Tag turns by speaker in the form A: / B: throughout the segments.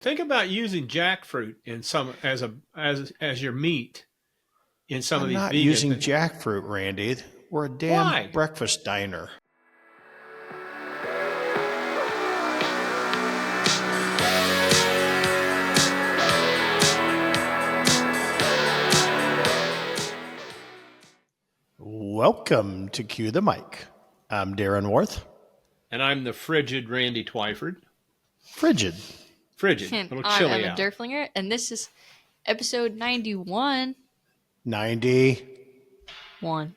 A: Think about using jackfruit in some as your meat in some of
B: I'm
A: these
B: not
A: vegan
B: using
A: things.
B: jackfruit, Randy. We're a damn
A: Why?
B: breakfast diner. Welcome to Cue the Mic. I'm Darren Worth.
A: And I'm the frigid Randy Twyford.
B: Frigid.
A: Frigid. A
C: And
A: little
C: I'm
A: chilly
C: Emma
A: out.
C: Derflinger, and this is episode 91.
B: 91.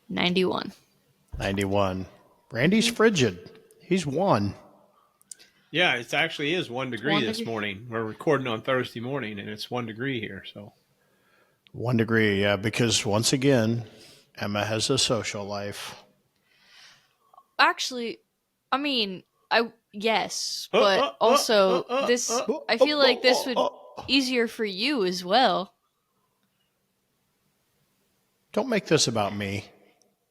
C: 91.
B: 91. Randy's frigid. He's one.
A: Yeah, it actually is 1 degree
C: 1
A: this
C: degree.
A: morning. We're recording on Thursday morning, and it's 1 degree here. So
B: 1 degree, yeah, because once again, Emma has a social life.
C: Actually, yes, but also I feel like this would easier for you as well.
B: Don't make this about me.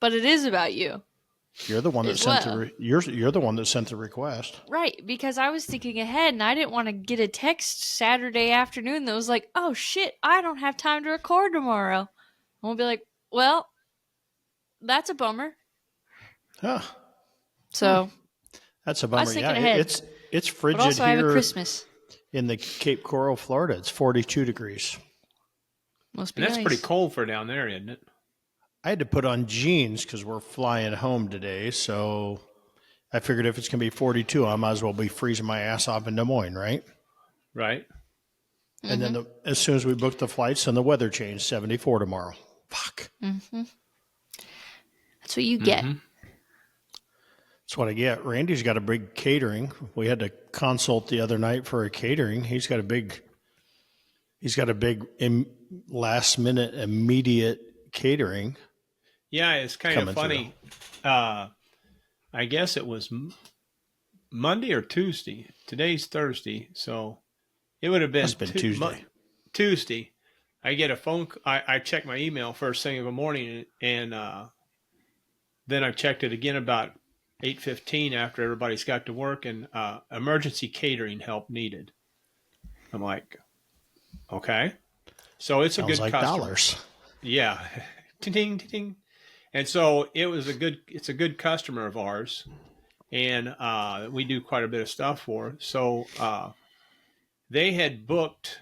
C: But it is about you.
B: You're the one that
C: As
B: sent
C: well.
B: you're the one that sent the request.
C: Right, because I was thinking ahead and I didn't want to get a text Saturday afternoon that was like, oh shit, I don't have time to record tomorrow. And we'll be like, well, that's a bummer.
B: Huh.
C: So
B: That's a
C: I
B: bummer.
C: was thinking
B: Yeah,
C: ahead.
B: it's frigid
C: But also I have a
B: here
C: Christmas.
B: in the Cape Coral, Florida. It's 42 degrees.
C: Must be
A: and that's
C: nice.
A: pretty cold for down there, isn't it?
B: I had to put on jeans because we're flying home today. So I figured if it's going to be 42, I might as well be freezing my ass off in Des Moines, right?
A: Right.
B: And then as soon as we booked the flights, and the weather changed, 74 tomorrow. Fuck.
C: That's what you get.
B: That's what I get. Randy's got a big catering. We had to consult the other night for a catering. He's got a big last minute immediate catering.
A: Yeah, it's kind
B: Coming
A: of funny. I guess it was Monday or Tuesday. Today's Thursday, so it would have been,
B: Must have been Tuesday.
A: Tuesday. I get a phone. I check my email first thing in the morning, and then I checked it again about 8:15 after everybody's got to work, and emergency catering help needed. I'm like, okay, so it's a
B: Sounds
A: good
B: like
A: customer.
B: dollars.
A: Yeah, ting ting. And so it's a good customer of ours, and we do quite a bit of stuff for. So they had booked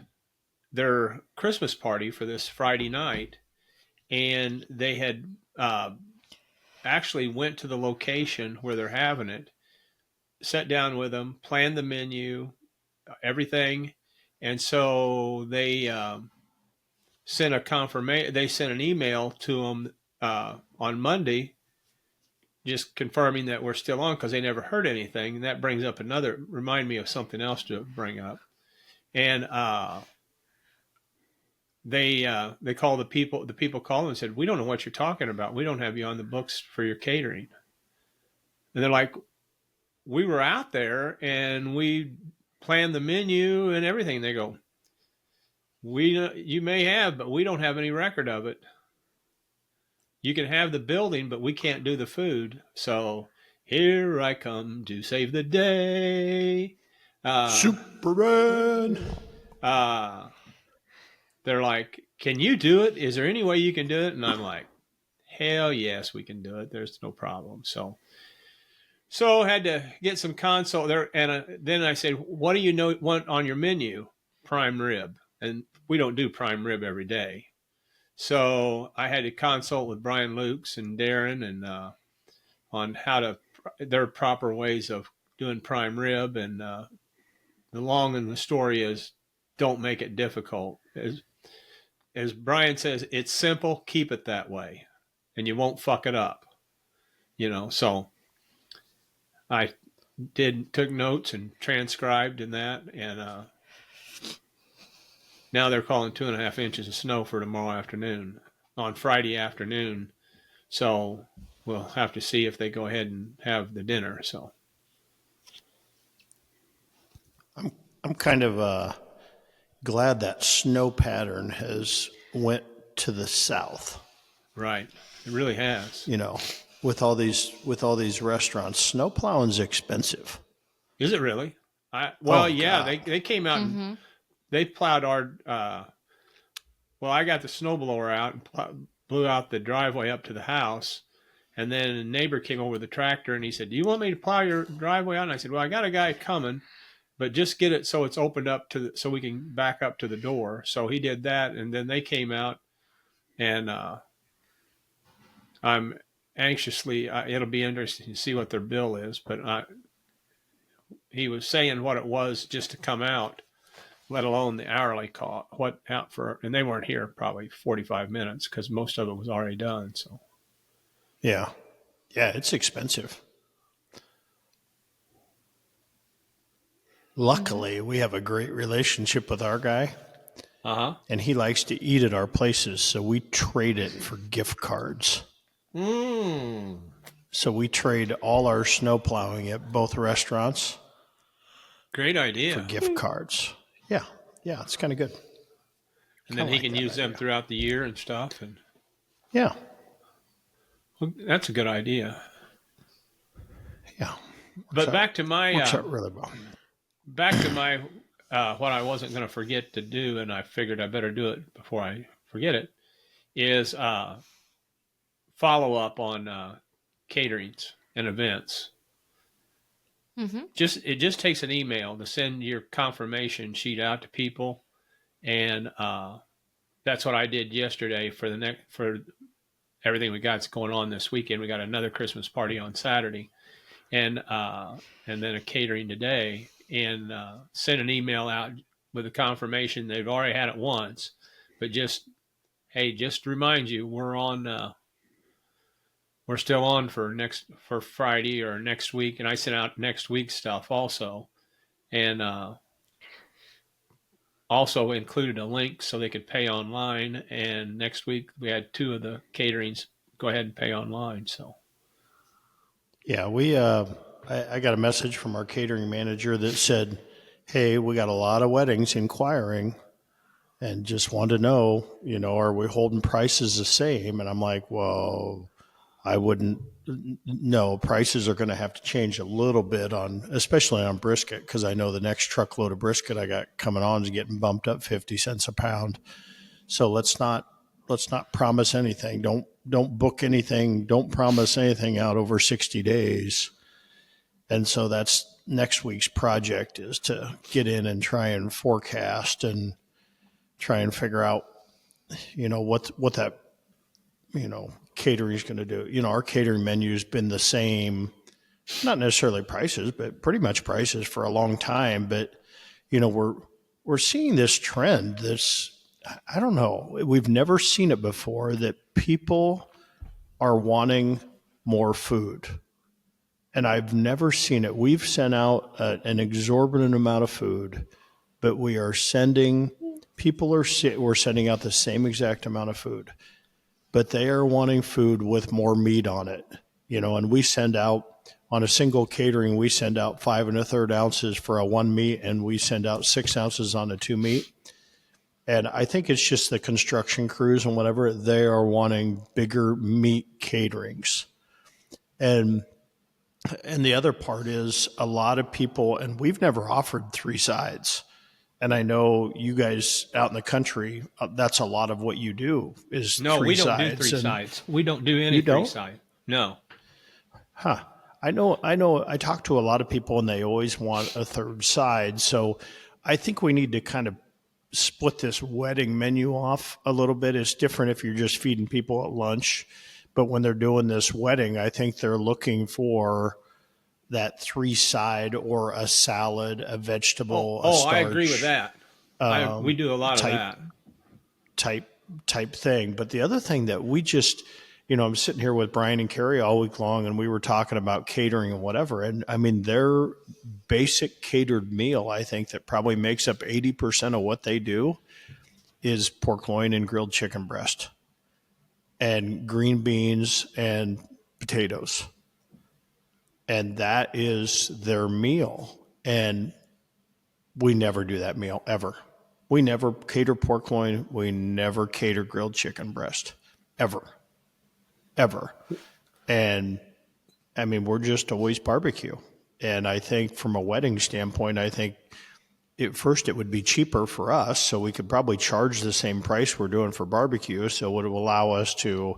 A: their Christmas party for this Friday night, and they had actually went to the location where they're having it, sat down with them, planned the menu, everything, and so they sent a confirmation. They sent an email to them on Monday, just confirming that we're still on because they never heard anything. And that remind me of something else to bring up. And they called the people called and said, we don't know what you're talking about. We don't have you on the books for your catering. And they're like, we were out there and we planned the menu and everything. They go, you may have, but we don't have any record of it. You can have the building, but we can't do the food. So here I come to save the day.
B: Superman.
A: They're like, can you do it? Is there any way you can do it? And I'm like, hell yes, we can do it. There's no problem. So had to get some consult there. And then I said, what do you want on your menu? Prime rib. And we don't do prime rib every day. So I had to consult with Brian Lukes and Darren and on their proper ways of doing prime rib. And the long and the story is, don't make it difficult. As Brian says, it's simple. Keep it that way, and you won't fuck it up. So I took notes and transcribed in that, and now they're calling 2.5 inches of snow for tomorrow afternoon, on Friday afternoon. So we'll have to see if they go ahead and have the dinner. So
B: I'm kind of glad that snow pattern has went to the south.
A: Right, it really has.
B: With all these restaurants, snow plowing's expensive.
A: Is it really? Well,
B: Oh
A: yeah,
B: God.
A: they came out
C: Mm-hmm.
A: and they plowed our. Well, I got the snowblower out and blew out the driveway up to the house. And then a neighbor came over with the tractor and he said, "Do you want me to plow your driveway out?" And I said, "Well, I got a guy coming, but just get it so it's opened up so we can back up to the door." So he did that, and then they came out, and I'm anxiously. It'll be interesting to see what their bill is, but he was saying what it was just to come out, let alone the hourly cost. What out for? And they weren't here probably 45 minutes because most of it was already done. So
B: Yeah. Yeah, it's expensive.
C: Mm-hmm.
B: Luckily, we have a great relationship with our guy, and he likes to eat at our places, so we trade it for gift cards.
A: Mm.
B: So we trade all our snow plowing at both restaurants
A: Great
B: for
A: idea.
B: gift cards. Yeah. Yeah, it's kind of good.
A: And
B: Kind
A: then
B: of
A: he
B: like
A: can
B: that
A: use them
B: idea.
A: throughout the year and stuff. And
B: Yeah.
A: well, that's a good idea.
B: Yeah.
A: But back to
B: Works
A: my
B: out really well.
A: what I wasn't going to forget to do, and I figured I better do it before I forget it, is follow up on caterings and events.
C: Mm-hmm.
A: It just takes an email to send your confirmation sheet out to people, and that's what I did yesterday for everything we got going on this weekend. We got another Christmas party on Saturday, and then a catering today, and sent an email out with a confirmation. They've already had it once, but just to remind you, we're still on for Friday or next week, and I sent out next week's stuff also, and also included a link so they could pay online. And next week we had two of the caterings go ahead and pay online. So
B: Yeah, I got a message from our catering manager that said, "Hey, we got a lot of weddings inquiring and just want to know, are we holding prices the same?" And I'm like, "Well, I wouldn't. No, prices are going to have to change a little bit especially on brisket, because I know the next truckload of brisket I got coming on is getting bumped up 50 cents a pound. So let's not promise anything. Don't book anything. Don't promise anything out over 60 days." And so that's next week's project, is to get in and try and forecast and try and figure out, what that, catering is going to do. Our catering menu's been the same, not necessarily prices, but pretty much prices for a long time. But, we're seeing this trend, I don't know, we've never seen it before, that people are wanting more food. And I've never seen it. We've sent out an exorbitant amount of food, but we're sending out the same exact amount of food, but they are wanting food with more meat on it. And we send out, on a single catering, we send out 5 1/3 ounces for a 1 meat, and we send out 6 ounces on a 2 meat. And I think it's just the construction crews and whatever, they are wanting bigger meat caterings. And the other part is, a lot of people, and we've never offered 3 sides. And I know you guys out in the country, that's a lot of what you do, is
A: no,
B: 3
A: we don't do
B: sides.
A: three
B: And
A: sides. We don't do any
B: you
A: three
B: don't?
A: side. No.
B: Huh. I know. I talk to a lot of people and they always want a 3rd side. So I think we need to kind of split this wedding menu off a little bit. It's different if you're just feeding people at lunch, but when they're doing this wedding, I think they're looking for that 3 side, or a salad, a vegetable, a
A: I agree with
B: starch
A: that. We do a lot of
B: type
A: that.
B: type type thing. But the other thing that we just, I'm sitting here with Brian and Carrie all week long, and we were talking about catering and whatever. And I mean, their basic catered meal, I think, that probably makes up 80% of what they do, is pork loin and grilled chicken breast and green beans and potatoes. And that is their meal. And we never do that meal ever. We never cater pork loin. We never cater grilled chicken breast, ever, ever. And I mean, we're just always barbecue. And I think from a wedding standpoint, I think at first it would be cheaper for us. So we could probably charge the same price we're doing for barbecue. So it would allow us to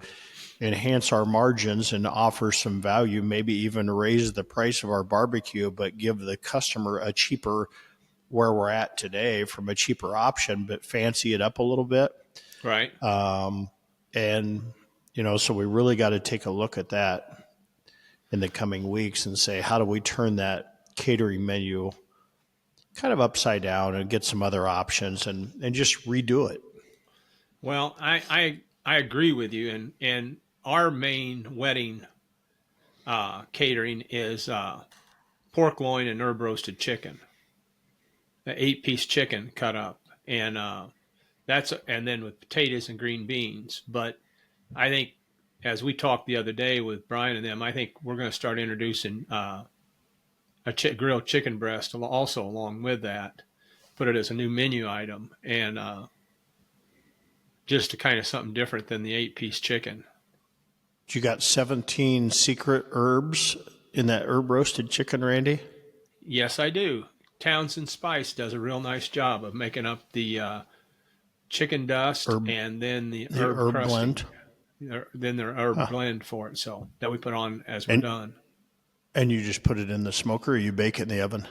B: enhance our margins and offer some value, maybe even raise the price of our barbecue, but give the customer a cheaper, where we're at today, from a cheaper option, but fancy it up a little bit.
A: Right.
B: And, so we really got to take a look at that in the coming weeks and say, how do we turn that catering menu kind of upside down and get some other options and just redo it?
A: Well, I agree with you, and our main wedding catering is pork loin and herb roasted chicken, the 8-piece chicken cut up, and then with potatoes and green beans. But I think, as we talked the other day with Brian and them, I think we're going to start introducing grilled chicken breast also along with that. Put it as a new menu item, and just to kind of something different than the 8-piece chicken.
B: You got 17 secret herbs in that herb roasted chicken, Randy?
A: Yes, I do. Townsend Spice does a real nice job of making up the chicken dust and then the herb
B: blend.
A: Then their herb blend for it, so that we put on as we're done.
B: And you just put it in the smoker, or you bake it in the oven?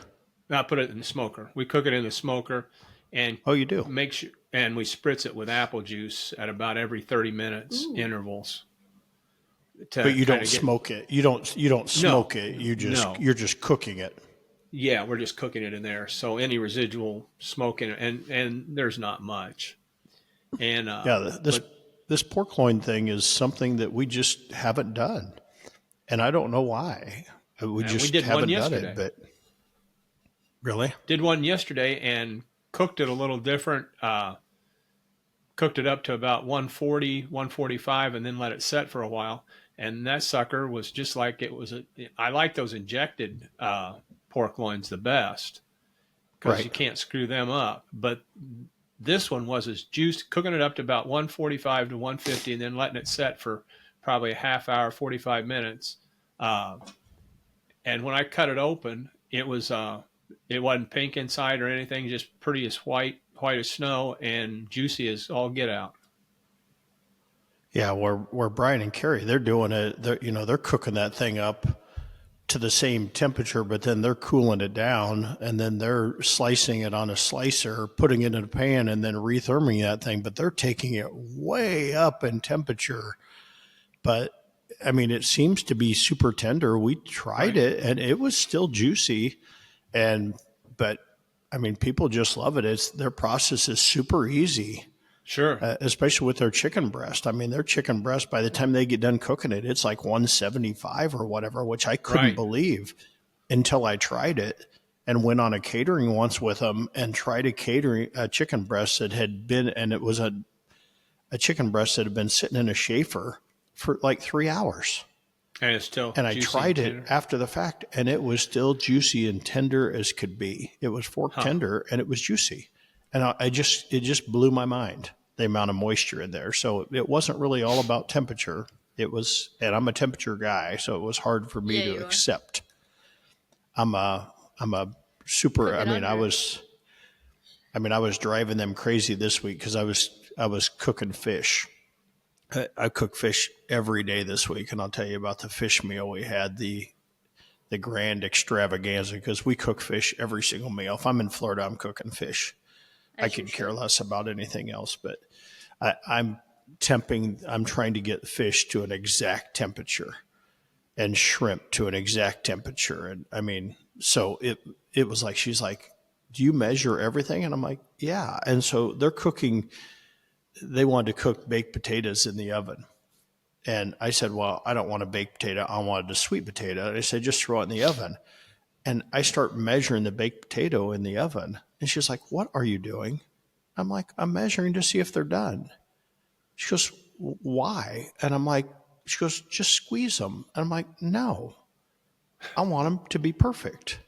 A: I put it in the smoker. We cook it in the smoker, and
B: you do.
A: Make sure, and we spritz it with apple juice at about every 30 minutes intervals.
B: But you don't smoke it. You don't smoke it. You're just cooking it.
A: Yeah, we're just cooking it in there. So any residual smoke in it, and there's not much. And
B: this pork loin thing is something that we just haven't done, and I don't know why. We haven't done it. But really,
A: did one yesterday and cooked it a little different. Cooked it up to about 140, 145, and then let it set for a while. And that sucker was just like it was. I like those injected pork loins the best because you can't screw them up. But this one was as juicy, cooking it up to about 145 to 150, and then letting it set for probably a half hour, 45 minutes. And when I cut it open, it wasn't pink inside or anything, just pretty as white as snow and juicy as all get out.
B: Yeah, where Brian and Carrie, they're doing it. They're cooking that thing up to the same temperature, but then they're cooling it down, and then they're slicing it on a slicer, putting it in a pan, and then retherming that thing. But they're taking it way up in temperature. But I mean, it seems to be super tender. We tried it, and it was still juicy, but I mean, people just love it. Their process is super easy.
A: Sure.
B: Especially with their chicken breast. I mean, their chicken breast, by the time they get done cooking it, it's like 175 or whatever, which I couldn't believe until I tried it and went on a catering once with them and tried a chicken breast that had been, and it was a chicken breast that had been sitting in a Schaefer for like 3 hours.
A: And it's still
B: and I tried it after the fact, and it was still juicy and tender as could be. It was fork tender, and it was juicy. And it just blew my mind, the amount of moisture in there. So it wasn't really all about temperature. It was, and I'm a temperature guy, so it was hard for me to accept. I'm a super. I was driving them crazy this week because I was cooking fish. I cook fish every day this week, and I'll tell you about the fish meal we had, the grand extravaganza, because we cook fish every single meal. If I'm in Florida, I'm cooking fish. I could care less about anything else, but I'm trying to get fish to an exact temperature and shrimp to an exact temperature. And I mean, so it was like, she's like, do you measure everything? And I'm like, yeah. And so they wanted to cook baked potatoes in the oven. And I said, well, I don't want a baked potato. I wanted a sweet potato. And I said, just throw it in the oven. And I start measuring the baked potato in the oven. And she's like, what are you doing? I'm like, I'm measuring to see if they're done. She goes, why? And I'm like, she goes, just squeeze them. And I'm like, no, I want them to be perfect.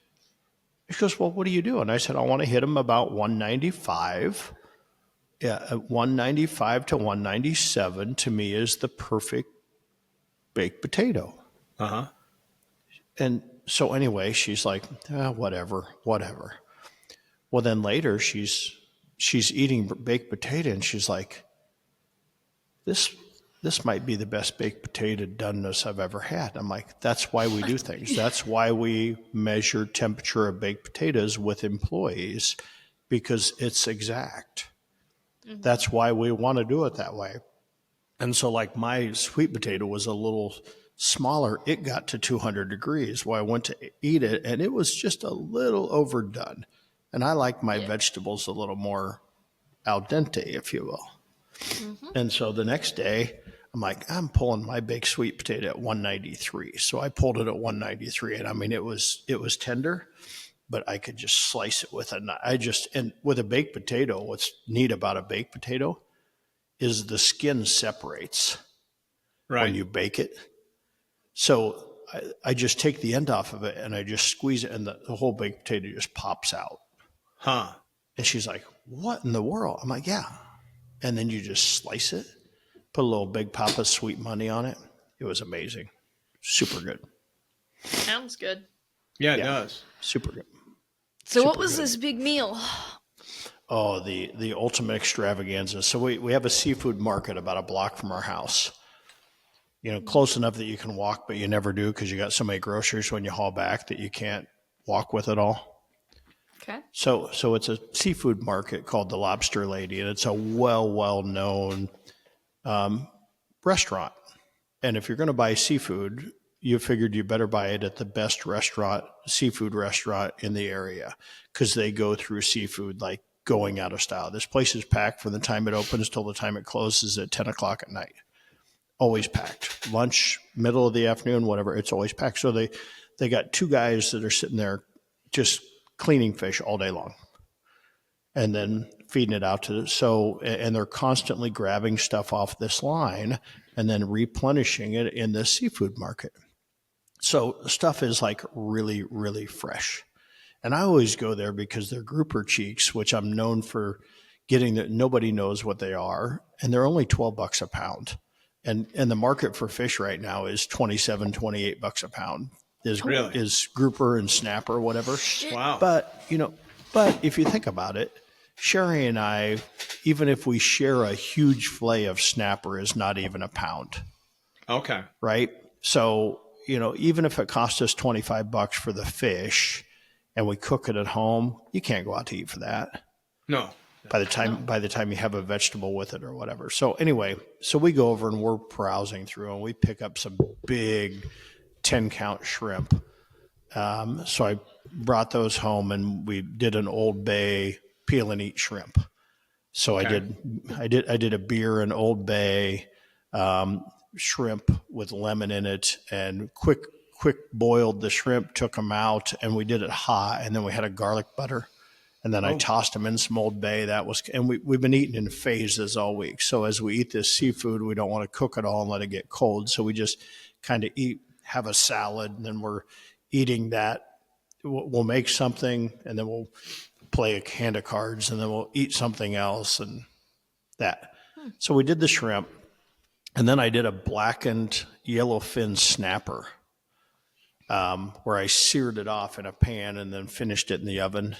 B: She goes, well, what do you do? And I said, I want to hit them about 195. Yeah, 195 to 197 to me is the perfect baked potato.
A: Uh-huh.
B: And So anyway, she's like, whatever. Well, then later she's eating baked potato, and she's like, this might be the best baked potato doneness I've ever had. I'm like, that's why we do things. That's why we measure temperature of baked potatoes with employees, because it's exact. That's why we want to do it that way. And so like my sweet potato was a little smaller. It got to 200 degrees. Well, I went to eat it, and it was just a little overdone. And I like my vegetables a little more al dente, if you will. And so the next day, I'm like, I'm pulling my baked sweet potato at 193. So I pulled it at 193, and I mean, it was tender, but I could just slice it with a knife. And with a baked potato, what's neat about a baked potato is the skin separates when you bake it. So I just take the end off of it, and I just squeeze it, and the whole baked potato just pops out.
A: Huh.
B: And she's like, what in the world? I'm like, yeah. And then you just slice it, put a little Big Papa sweet money on it. It was amazing. Super good.
C: Sounds good.
A: Yeah, it does.
B: Super good.
C: So what was this big meal?
B: Oh, the ultimate extravaganza. So we have a seafood market about a block from our house. You know, close enough that you can walk, but you never do because you got so many groceries when you haul back that you can't walk with it all.
C: Okay.
B: So it's a seafood market called the Lobster Lady, and it's a well-known restaurant. And if you're going to buy seafood, you figured you better buy it at the best seafood restaurant in the area, because they go through seafood like going out of style. This place is packed from the time it opens till the time it closes at 10 o'clock at night. Always packed. Lunch, middle of the afternoon, whatever, it's always packed. So they got two guys that are sitting there just cleaning fish all day long and then feeding it out and they're constantly grabbing stuff off this line and then replenishing it in the seafood market. So stuff is like really, really fresh. And I always go there because they're grouper cheeks, which I'm known for getting that nobody knows what they are. And they're only $12 a pound. And the market for fish right now is $27, $28 a pound. Is grouper and snapper, whatever.
A: Wow.
B: But if you think about it, Sherry and I, even if we share a huge fillet of snapper, is not even a pound.
A: Okay.
B: Right? So, even if it costs us $25 for the fish and we cook it at home, you can't go out to eat for that.
A: No.
B: By the time you have a vegetable with it or whatever. So anyway, we go over and we're browsing through and we pick up some big 10-count shrimp. So I brought those home and we did an Old Bay peel and eat shrimp. So okay. I did a beer and Old Bay shrimp with lemon in it, and quick boiled the shrimp, took them out, and we did it hot, and then we had a garlic butter. And then I tossed them in some Old Bay. And we've been eating in phases all week. So as we eat this seafood, we don't want to cook it all and let it get cold. So we just kind of have a salad, and then we're eating that. We'll make something, and then we'll play a hand of cards, and then we'll eat something else and that. So we did the shrimp, and then I did a blackened yellowfin snapper where I seared it off in a pan and then finished it in the oven.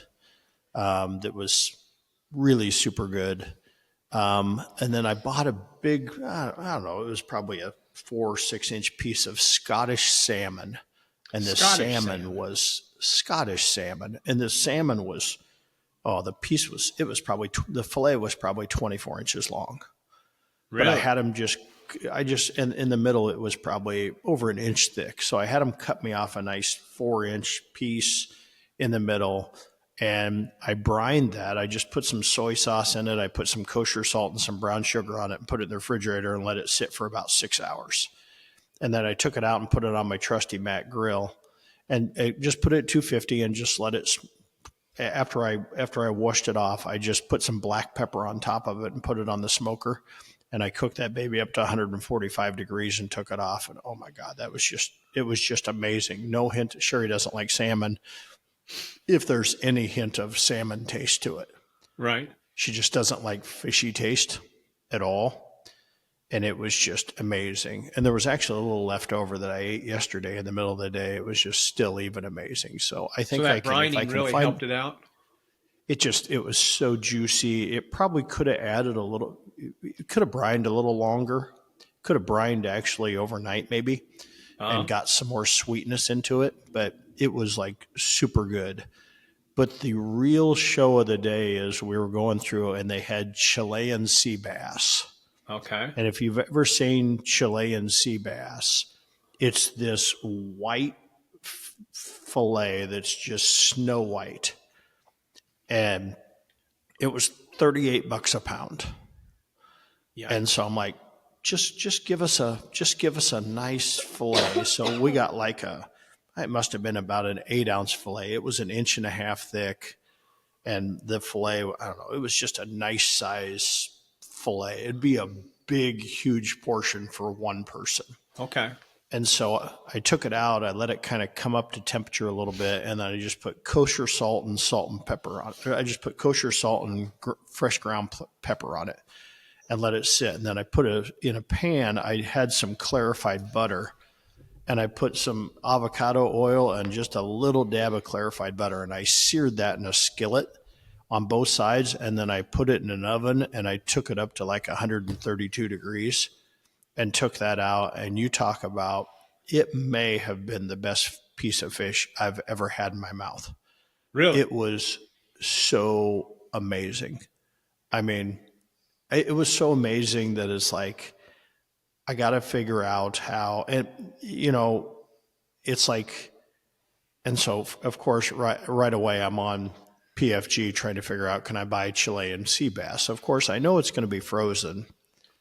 B: That was really super good. And then I bought a big, I don't know, it was probably a 4 or 6 inch piece of Scottish salmon. And the salmon was Scottish salmon. And the salmon was, the fillet was probably 24 inches long. Really? But I had them in the middle, it was probably over an inch thick. So I had them cut me off a nice 4-inch piece in the middle. And I brined that. I just put some soy sauce in it. I put some kosher salt and some brown sugar on it and put it in the refrigerator and let it sit for about 6 hours. And then I took it out and put it on my trusty Mac grill and just put it at 250 and just let it. After I washed it off, I just put some black pepper on top of it and put it on the smoker. And I cooked that baby up to 145 degrees and took it off. And oh my God, it was just amazing. No hint. Sherry doesn't like salmon. If there's any hint of salmon taste to it.
A: Right.
B: She just doesn't like fishy taste at all. and it was just amazing. And there was actually a little leftover that I ate yesterday in the middle of the day. It was just still even amazing. So I
A: So
B: think
A: that
B: if I
A: brining
B: can
A: really
B: find
A: helped it out.
B: it was so juicy. It probably could have added a little, it could have brined a little longer, could have brined actually overnight maybe, and got some more sweetness into it. But it was like super good. But the real show of the day is we were going through and they had Chilean sea bass.
A: Okay.
B: And if you've ever seen Chilean sea bass, it's this white fillet that's just snow white. And it was $38 a pound.
A: Yeah.
B: And so I'm like, just give us a nice fillet. So we got like it must have been about an 8-ounce fillet. It was an inch and a half thick. And the fillet, I don't know, it was just a nice size fillet. It'd be a big, huge portion for one person.
A: Okay.
B: And so I took it out. I let it kind of come up to temperature a little bit. And then I just put kosher salt and pepper on it. I just put kosher salt and fresh ground pepper on it and let it sit. And then I put it in a pan. I had some clarified butter. And I put some avocado oil and just a little dab of clarified butter. And I seared that in a skillet on both sides. And then I put it in an oven and I took it up to like 132 degrees and took that out. And you talk about, it may have been the best piece of fish I've ever had in my mouth.
A: Really?
B: It was so amazing. I mean, it was so amazing that it's like, I got to figure out how, and it's like, and so of course, right away, I'm on PFG trying to figure out, can I buy Chilean sea bass? Of course, I know it's going to be frozen,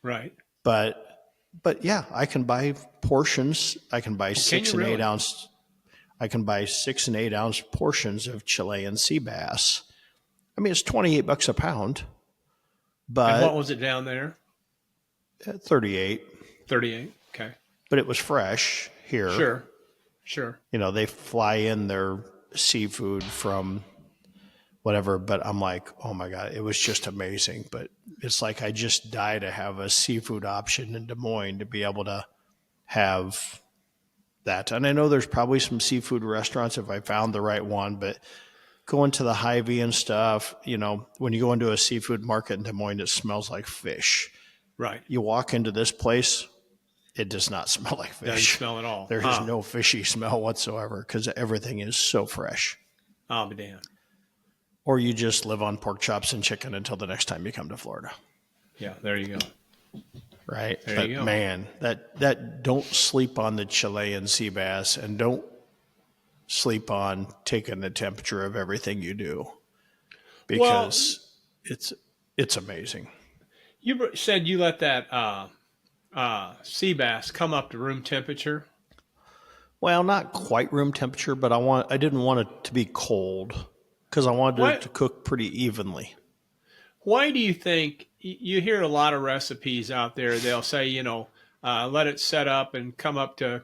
A: Right.
B: but yeah, I can buy portions. I can buy I can buy 6 and 8 ounce portions of Chilean sea bass. I mean, it's $28 a pound, but
A: And what was it down there?
B: 38.
A: 38. Okay.
B: But it was fresh here.
A: Sure.
B: They fly in their seafood from whatever, but I'm like, oh my God, it was just amazing. But it's like I just die to have a seafood option in Des Moines to be able to have that. And I know there's probably some seafood restaurants if I found the right one, but going to the Hy-Vee and stuff, when you go into a seafood market in Des Moines, it smells like fish.
A: Right.
B: You walk into this place, it does not smell like fish.
A: Doesn't smell at all.
B: There is no fishy smell whatsoever because everything is so fresh.
A: I'll be damned.
B: Or you just live on pork chops and chicken until the next time you come to Florida.
A: Yeah, there you go.
B: Right?
A: There you go.
B: Man, that don't sleep on the Chilean sea bass and don't sleep on taking the temperature of everything you do because it's amazing.
A: You said you let that sea bass come up to room temperature.
B: Well, not quite room temperature, but I didn't want it to be cold because I wanted it to cook pretty evenly.
A: Why do you think you hear a lot of recipes out there? They'll say, let it set up and come up to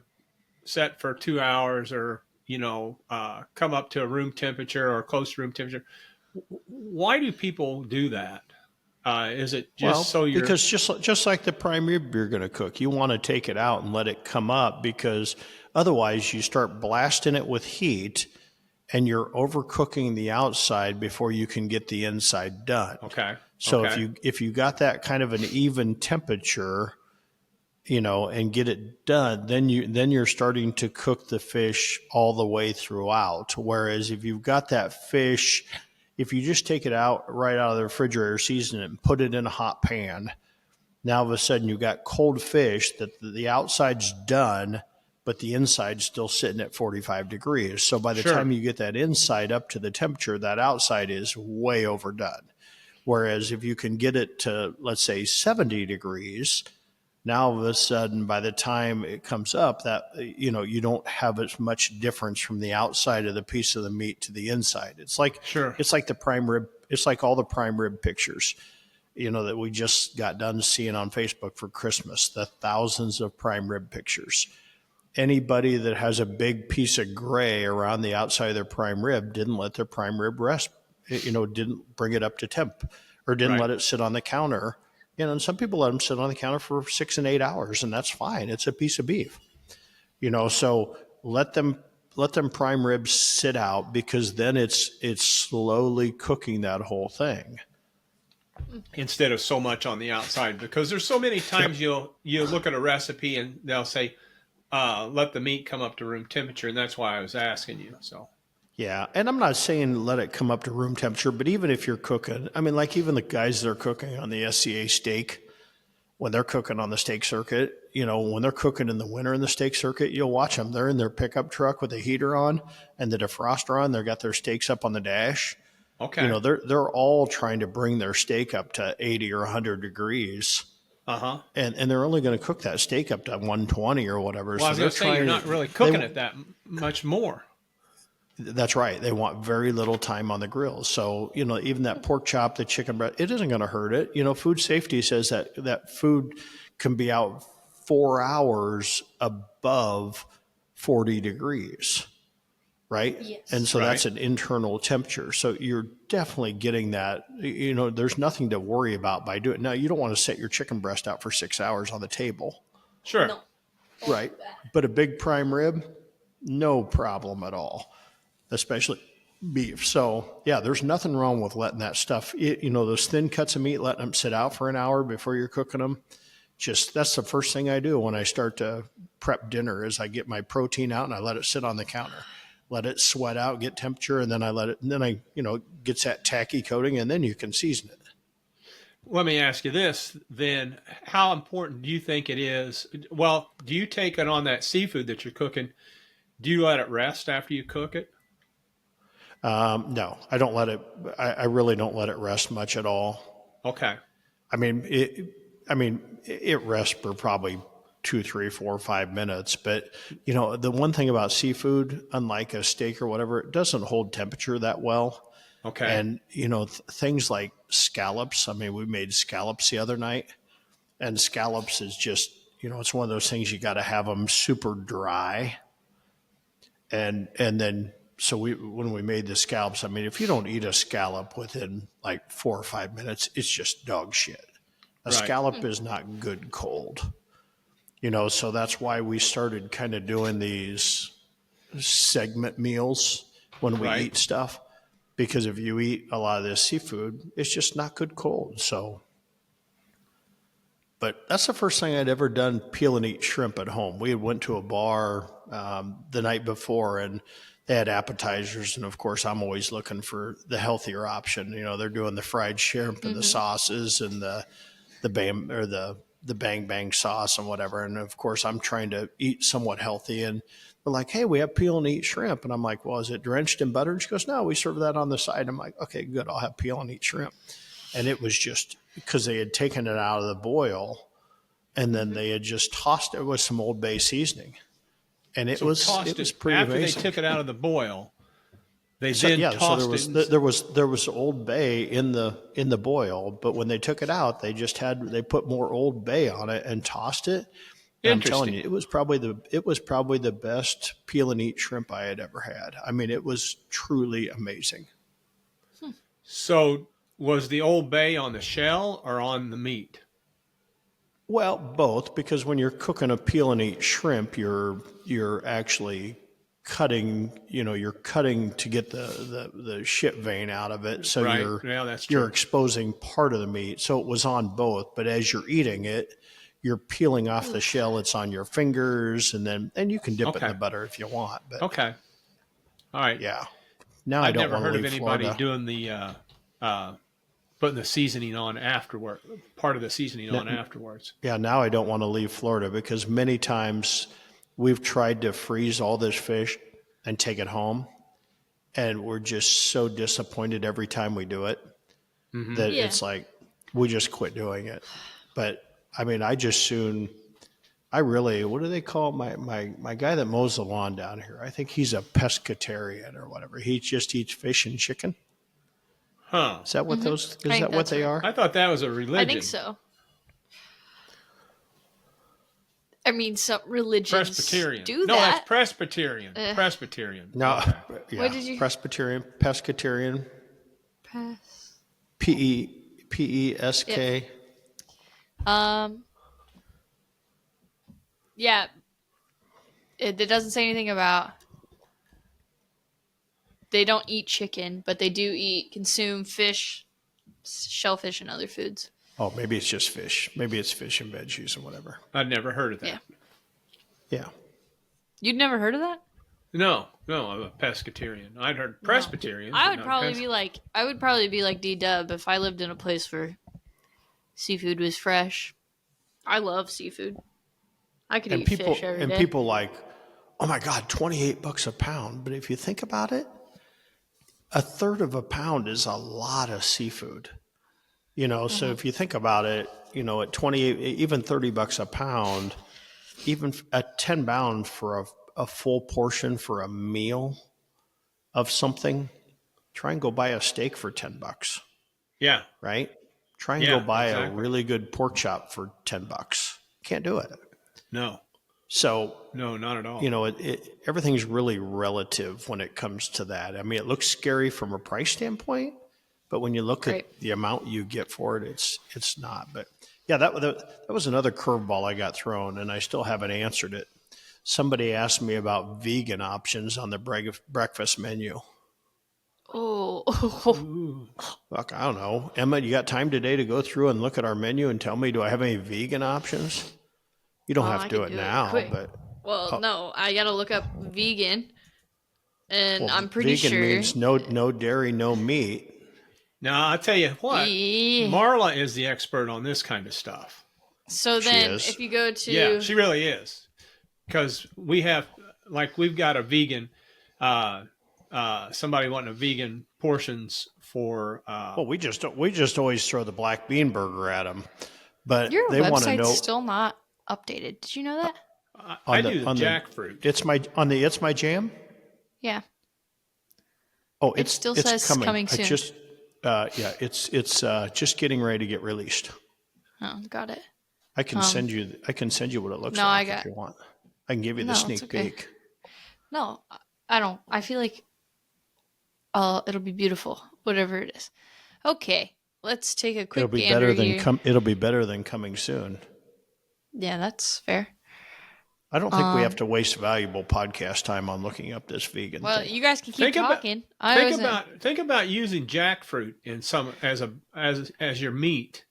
A: set for 2 hours, or come up to a room temperature or close to room temperature. Why do people do that? Is it just
B: because just like the prime rib you're going to cook, you want to take it out and let it come up because otherwise you start blasting it with heat and you're overcooking the outside before you can get the inside done.
A: Okay.
B: So if you got that kind of an even temperature, and get it done, then you're starting to cook the fish all the way throughout. Whereas if you've got that fish, if you just take it out right out of the refrigerator, season it, and put it in a hot pan, now all of a sudden you've got cold fish that the outside's done, but the inside's still sitting at 45 degrees. So by the time you get that inside up to the temperature, that outside is way overdone. Whereas if you can get it to, let's say, 70 degrees, now all of a sudden, by the time it comes up, that you don't have as much difference from the outside of the piece of the meat to the inside. It's like it's like the prime rib. It's like all the prime rib pictures, that we just got done seeing on Facebook for Christmas. The thousands of prime rib pictures. Anybody that has a big piece of gray around the outside of their prime rib didn't let their prime rib rest. Didn't bring it up to temp, or didn't let it sit on the counter You know, and some people let them sit on the counter for 6 and 8 hours, and that's fine. It's a piece of beef. You know, so let them prime ribs sit out, because then it's slowly cooking that whole thing.
A: Instead of so much on the outside, because there's so many times you look at a recipe and they'll say, let the meat come up to room temperature, and that's why I was asking you. So
B: Yeah, and I'm not saying let it come up to room temperature, but even if you're cooking, I mean, like even the guys that are cooking on the SCA steak, when they're cooking on the steak circuit, you know, when they're cooking in the winter in the steak circuit, you'll watch them. They're in their pickup truck with the heater on and the defroster on. They've got their steaks up on the dash. You
A: okay,
B: know, they're all trying to bring their steak up to 80 or 100 degrees,
A: uh-huh.
B: and they're only going to cook that steak up to 120 or whatever.
A: Well, I
B: So
A: was
B: they're
A: going to say, you're
B: trying
A: not
B: to.
A: really cooking it that much more.
B: That's right. They want very little time on the grill. So, you know, even that pork chop, the chicken breast, it isn't going to hurt it. You know, food safety says that food can be out 4 hours above 40 degrees, right?
C: Yes.
B: And so
A: Right.
B: that's an internal temperature. So you're definitely getting that. You know, there's nothing to worry about by doing it. Now, you don't want to set your chicken breast out for 6 hours on the table,
A: Sure.
C: No.
B: right? But a big prime rib, no problem at all, especially beef. So yeah, there's nothing wrong with letting that stuff, you know, those thin cuts of meat, letting them sit out for an hour before you're cooking them. Just, that's the first thing I do when I start to prep dinner is I get my protein out and I let it sit on the counter, let it sweat out, get temperature, and then I let it, and then I, you know, gets that tacky coating, and then you can season it.
A: Let me ask you this then. How important do you think it is? Well, do you take it on that seafood that you're cooking? Do you let it rest after you cook it?
B: No, I don't let it, I really don't let it rest much at all.
A: Okay.
B: I mean, it rests for probably 2, 3, 4, 5 minutes. But you know, the one thing about seafood, unlike a steak or whatever, it doesn't hold temperature that well.
A: Okay.
B: And you know, things like scallops. I mean, we made scallops the other night, and scallops is just, you know, it's one of those things you got to have them super dry. And then so when we made the scallops, I mean, if you don't eat a scallop within like 4 or 5 minutes, it's just dog shit. A
A: Right.
B: scallop is not good cold, you know. So that's why we started kind of doing these segment meals when we
A: Right.
B: eat stuff, because if you eat a lot of this seafood, it's just not good cold. So, but that's the first thing I'd ever done, peel and eat shrimp at home. We went to a bar the night before, and they had appetizers, and of course I'm always looking for the healthier option. You know, they're doing the fried shrimp and the sauces and the bang bang sauce and whatever. And of course I'm trying to eat somewhat healthy, and they're like, hey, we have peel and eat shrimp. And I'm like, well, is it drenched in butter? And she goes, no, we serve that on the side. I'm like, okay, good, I'll have peel and eat shrimp. And it was just because they had taken it out of the boil, and then they had just tossed it with some Old Bay seasoning, and it was pretty
A: after
B: amazing.
A: they took it out of the boil. They
B: So,
A: then
B: yeah, so
A: tossed it.
B: there was Old Bay in the boil, but when they took it out, they put more Old Bay on it and tossed it. And I'm telling you, it was probably the best peel and eat shrimp I had ever had. I mean, it was truly amazing.
A: So was the Old Bay on the shell or on the meat?
B: Well, both, because when you're cooking a peel and eat shrimp, you're actually cutting, you know, you're cutting to get the shit vein out of it. So
A: Right. Yeah, that's true.
B: you're exposing part of the meat. So it was on both, but as you're eating it, you're peeling off the shell. It's on your fingers, and you can dip it in
A: Okay.
B: the butter if you want. But
A: Okay. All right.
B: yeah, now I
A: I've
B: don't
A: never
B: want to
A: heard of
B: leave
A: anybody
B: Florida.
A: doing the putting the seasoning on afterward, part of the seasoning on afterwards.
B: Yeah, now I don't want to leave Florida, because many times we've tried to freeze all this fish and take it home, and we're just so disappointed every time we do it that
C: Yeah.
B: it's like we just quit doing it. But I mean, I really, what do they call my guy that mows the lawn down here? I think he's a pescatarian or whatever. He just eats fish and chicken.
A: Huh.
B: Is that what is
C: think
B: that what
C: that's
B: they
C: right.
B: are?
A: I thought that was a religion.
C: I think so. I mean, some religions
A: Presbyterian.
C: do
A: No,
C: that.
A: that's Presbyterian. Presbyterian.
B: No,
A: Okay.
B: yeah.
C: What did you-
B: Presbyterian, pescatarian,
C: Pass.
B: Pesk.
C: Yeah, it doesn't say anything about they don't eat chicken, but they do consume fish, shellfish, and other foods.
B: Oh, maybe it's just fish. Maybe it's fish and veggies or whatever.
A: I'd never heard of that.
C: Yeah.
B: Yeah.
C: You'd never heard of that?
A: No, I'm a pescatarian. I'd heard Presbyterian.
C: I would probably be like D-Dub if I lived in a place where seafood was fresh. I love seafood. I could eat fish every day.
B: People like, oh my God, $28 a pound. But if you think about it, a third of a pound is a lot of seafood. So if you think about it, at 28, even $30 a pound, even at 10 pound for a full portion for a meal of something, try and go buy a steak for $10.
A: Yeah.
B: Right? Try and go buy a really good pork chop for $10. Can't do it.
A: No.
B: So
A: no, not at all.
B: Everything's really relative when it comes to that. I mean, it looks scary from a price standpoint, but when you look at the amount you get for it, it's not. But yeah, that was another curveball I got thrown, and I still haven't answered it. Somebody asked me about vegan options on the breakfast menu.
C: Oh.
B: Fuck, I don't know. Emma, you got time today to go through and look at our menu and tell me, do I have any vegan options? You don't have to do it now, but...
C: Well, no, I got to look up vegan, and I'm pretty
B: vegan
C: sure...
B: Vegan means no dairy, no meat.
A: Now, I'll tell you what, Marla is the expert on this kind of stuff.
C: So then, if you go to...
A: Yeah, she really is. Because we've got a vegan... somebody wanting a vegan portions for.
B: Well, we just always throw the black bean burger at them, but
C: your
B: they want to know.
C: Website's still not updated. Did you know that?
A: I do the jackfruit.
B: It's my jam.
C: Yeah.
B: Oh,
C: it still says coming soon.
B: It's just getting ready to get released.
C: Oh, got it.
B: I can send you what it looks like if you want. I can give you the sneak peek.
C: No, I don't. I feel like it'll be beautiful, whatever it is. Okay, let's take a quick
B: It'll be
C: gander here.
B: It'll be better than coming soon.
C: Yeah, that's fair.
B: I don't think we have to waste valuable podcast time on looking up this vegan thing.
C: Well, you guys can keep talking.
A: Think about using jackfruit in some as your meat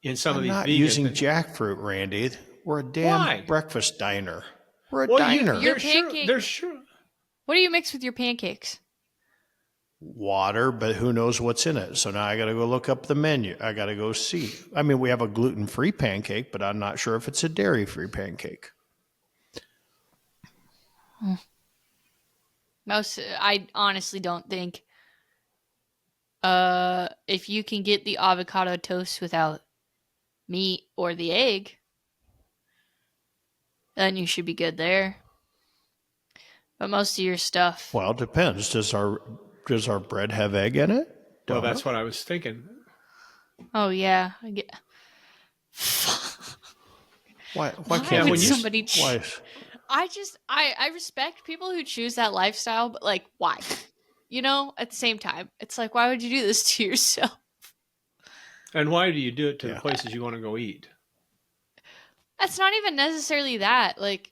A: in some of these. I'm not
B: using jackfruit, Randy. We're a damn breakfast diner. We're a diner.
C: Your pancakes. What do you mix with your pancakes?
B: Water, but who knows what's in it. So now I got to go look up the menu. I got to go see. I mean, we have a gluten-free pancake, but I'm not sure if it's a dairy-free pancake.
C: I honestly don't think if you can get the avocado toast without meat or the egg, then you should be good there. But most of your stuff...
B: Well, it depends. Does our bread have egg in it?
A: Well, that's what I was thinking.
C: Oh, yeah.
B: Why can't
C: somebody...
B: Why?
C: I respect people who choose that lifestyle, but like, why? At the same time, it's like, why would you do this to yourself?
A: And why do you do it to the places you want to go eat?
C: That's not even necessarily that. Like,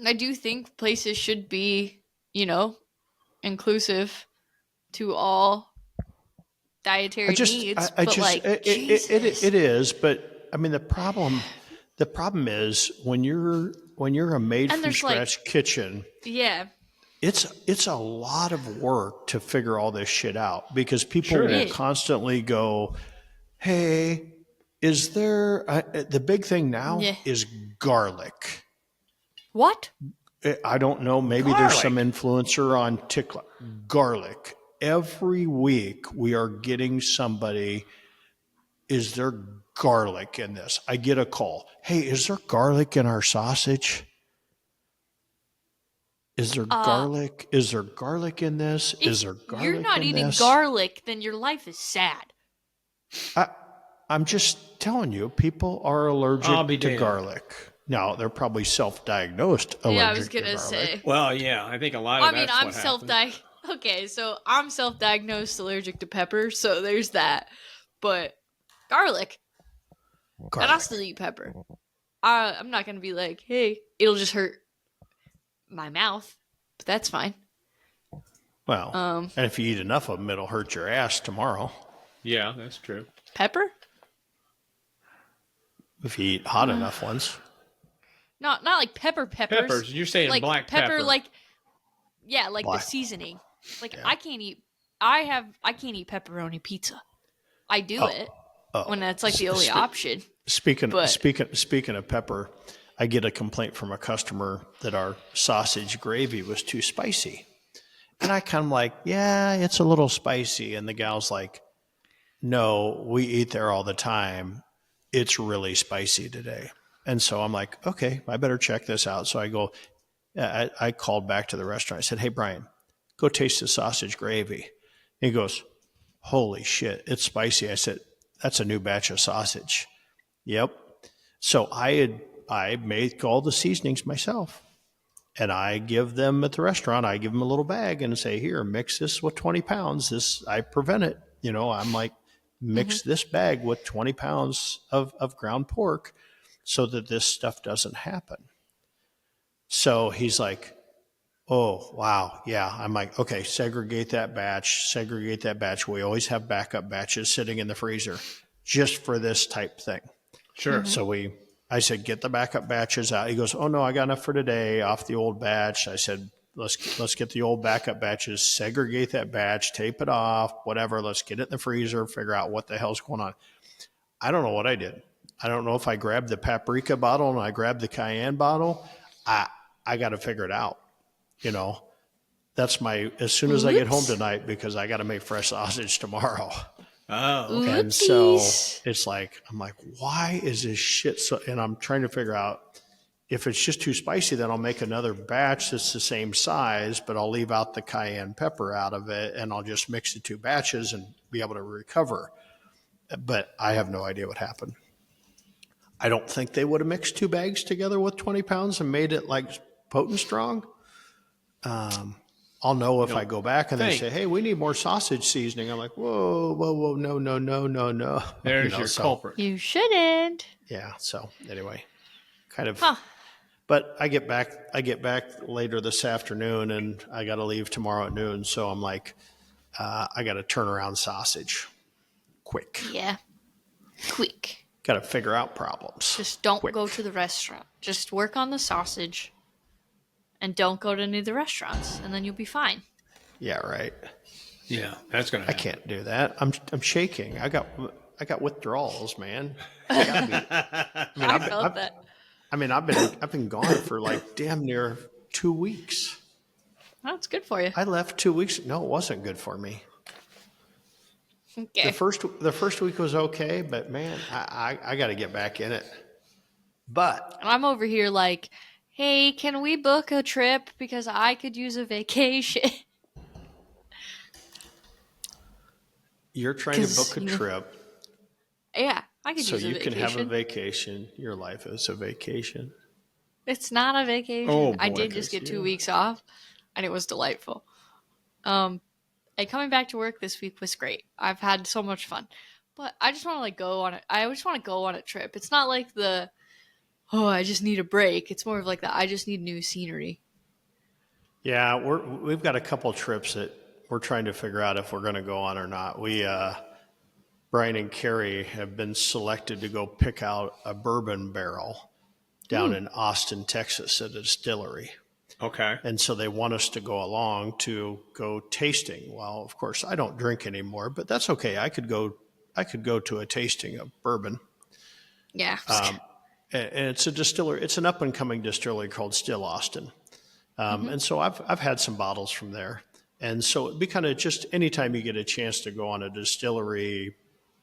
C: I do think places should be, inclusive to all dietary needs.
B: It is, but I mean the problem is when you're a made from scratch kitchen.
C: Yeah.
B: It's a lot of work to figure all this shit out because people will constantly go, "Hey, is there the big thing now is garlic?"
C: What?
B: I don't know. Maybe there's some influencer on TikTok. Garlic. Every week we are getting somebody, is there garlic in this? I get a call. Hey, is there garlic in our sausage? Is there garlic? Is there garlic in this? Is there garlic in this?
C: You're not eating garlic, then your life is sad.
B: I'm just telling you, people are allergic to garlic. Now, they're probably self-diagnosed allergic to garlic.
C: Yeah, I was going to say.
A: Well, yeah, I think a lot of that's
C: I'm self-diagnosed. Okay, so I'm self-diagnosed allergic to pepper, so there's that. But garlic. And I'll still eat pepper. I'm not going to be like, hey, it'll just hurt my mouth, but that's fine.
B: Well, and if you eat enough of them, it'll hurt your ass tomorrow.
A: Yeah, that's true.
C: Pepper?
B: If you eat hot enough ones.
C: Not like peppers.
A: Peppers. You're saying
C: like
A: black pepper.
C: like the
B: Black.
C: seasoning. Like
B: Yeah.
C: I can't eat pepperoni pizza. I do it when that's like the only option.
B: Speaking of pepper, I get a complaint from a customer that our sausage gravy was too spicy. And I kind of like, yeah, it's a little spicy. And the gal's like, no, we eat there all the time. It's really spicy today. And so I'm like, okay, I better check this out. So I go, I called back to the restaurant. I said, hey, Brian, go taste the sausage gravy. And he goes, holy shit, it's spicy. I said, that's a new batch of sausage. Yep. So I make all the seasonings myself. And I give them at the restaurant, I give them a little bag and say, here, mix this with 20 pounds. I prevent it. I'm like, mix this bag with 20 pounds of ground pork so that this stuff doesn't happen. So he's like, oh, wow. Yeah. I'm like, okay, segregate that batch. We always have backup batches sitting in the freezer just for this type thing.
A: Sure.
B: So I said, get the backup batches out. He goes, oh no, I got enough for today off the old batch. I said, let's get the old backup batches, segregate that batch, tape it off, whatever. Let's get it in the freezer, figure out what the hell's going on. I don't know what I did. I don't know if I grabbed the paprika bottle and I grabbed the cayenne bottle. I got to figure it out. That's as soon as I get home tonight, because I got to make fresh sausage tomorrow.
A: Oh,
B: okay. And so it's like, I'm like, why is this shit so, and I'm trying to figure out if it's just too spicy, then I'll make another batch that's the same size, but I'll leave out the cayenne pepper out of it and I'll just mix the two batches and be able to recover. But I have no idea what happened. I don't think they would have mixed two bags together with 20 pounds and made it like potent strong. I'll know if I go back and they say, hey, we need more sausage seasoning. I'm like, whoa, no.
A: There's your culprit.
C: You shouldn't.
B: Yeah. So anyway, kind of. Huh. But I get back later this afternoon and I got to leave tomorrow at noon. So I'm like, I got to turn around sausage quick.
C: Yeah. Quick.
B: Got to figure out problems.
C: Just don't go to the restaurant. Just work on the sausage. And don't go to any of the restaurants, and then you'll be fine.
B: Yeah, right.
A: Yeah, that's gonna happen.
B: I can't do that. I'm shaking. I got withdrawals, man. I
C: felt that.
B: I've been gone for like damn near 2 weeks.
C: That's good for you.
B: I left 2 weeks. No, it wasn't good for me.
C: Okay.
B: The first week was okay, but man, I got to get back in it. But
C: I'm over here like, hey, can we book a trip because I could use a vacation?
B: You're trying to book a trip.
C: Yeah, I could
B: so
C: use a vacation. So
B: you can have a vacation. Your life is a vacation.
C: It's not a vacation.
A: Oh, boy,
C: I did just get 2 weeks off, and it was delightful. And coming back to work this week was great. I've had so much fun. But I just want to go on it. I just want to go on a trip. It's not like I just need a break. It's more of like I just need new scenery.
B: Yeah, we've got a couple trips that we're trying to figure out if we're going to go on or not. Brian and Carrie have been selected to go pick out a bourbon barrel down in Austin, Texas at a distillery.
A: Okay.
B: And so they want us to go along to go tasting. Well, of course, I don't drink anymore, but that's okay. I could go to a tasting of bourbon.
C: Yeah.
B: And it's a distillery. It's an up and coming distillery called Still Austin. And so I've had some bottles from there. And so it'd be kind of just anytime you get a chance to go on a distillery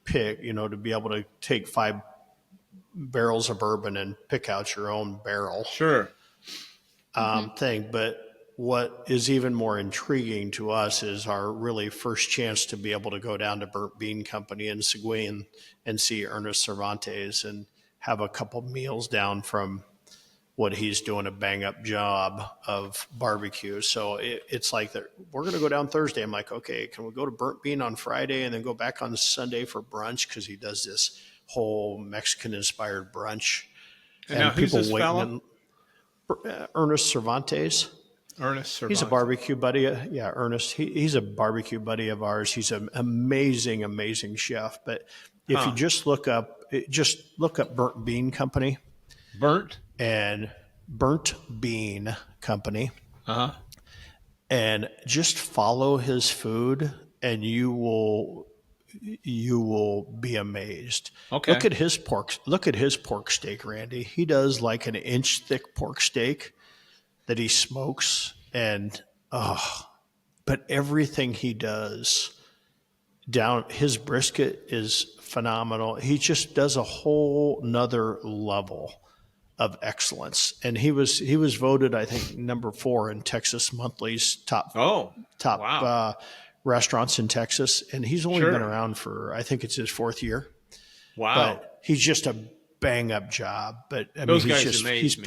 B: pick, to be able to take 5 barrels of bourbon and pick out your own barrel.
A: Sure.
B: Thing. But what is even more intriguing to us is our really first chance to be able to go down to Burnt Bean Company in Seguin and see Ernest Cervantes and have a couple meals down from what he's doing a bang up job of barbecue. So it's like we're going to go down Thursday. I'm like, okay, can we go to Burnt Bean on Friday and then go back on Sunday for brunch? Cause he does this whole Mexican-inspired brunch.
A: And now who's this fella?
B: Ernest Cervantes.
A: Ernest Cervantes.
B: He's a barbecue buddy. Ernest. He's a barbecue buddy of ours. He's an amazing, amazing chef. But if you just look up Burnt Bean Company.
A: Burnt
B: Bean Company.
A: Uh-huh.
B: And just follow his food, and you will be amazed.
A: Okay.
B: Look at his pork steak, Randy. He does like an inch thick pork steak that he smokes, and but everything he does down his brisket is phenomenal. He just does a whole nother level of excellence. And he was voted, I think, number 4 in Texas Monthly's top
A: wow.
B: Restaurants in Texas. And he's only been around for, I think it's his 4th year.
A: Wow.
B: But he's just a bang up job. But I
A: Those
B: mean,
A: guys amaze me.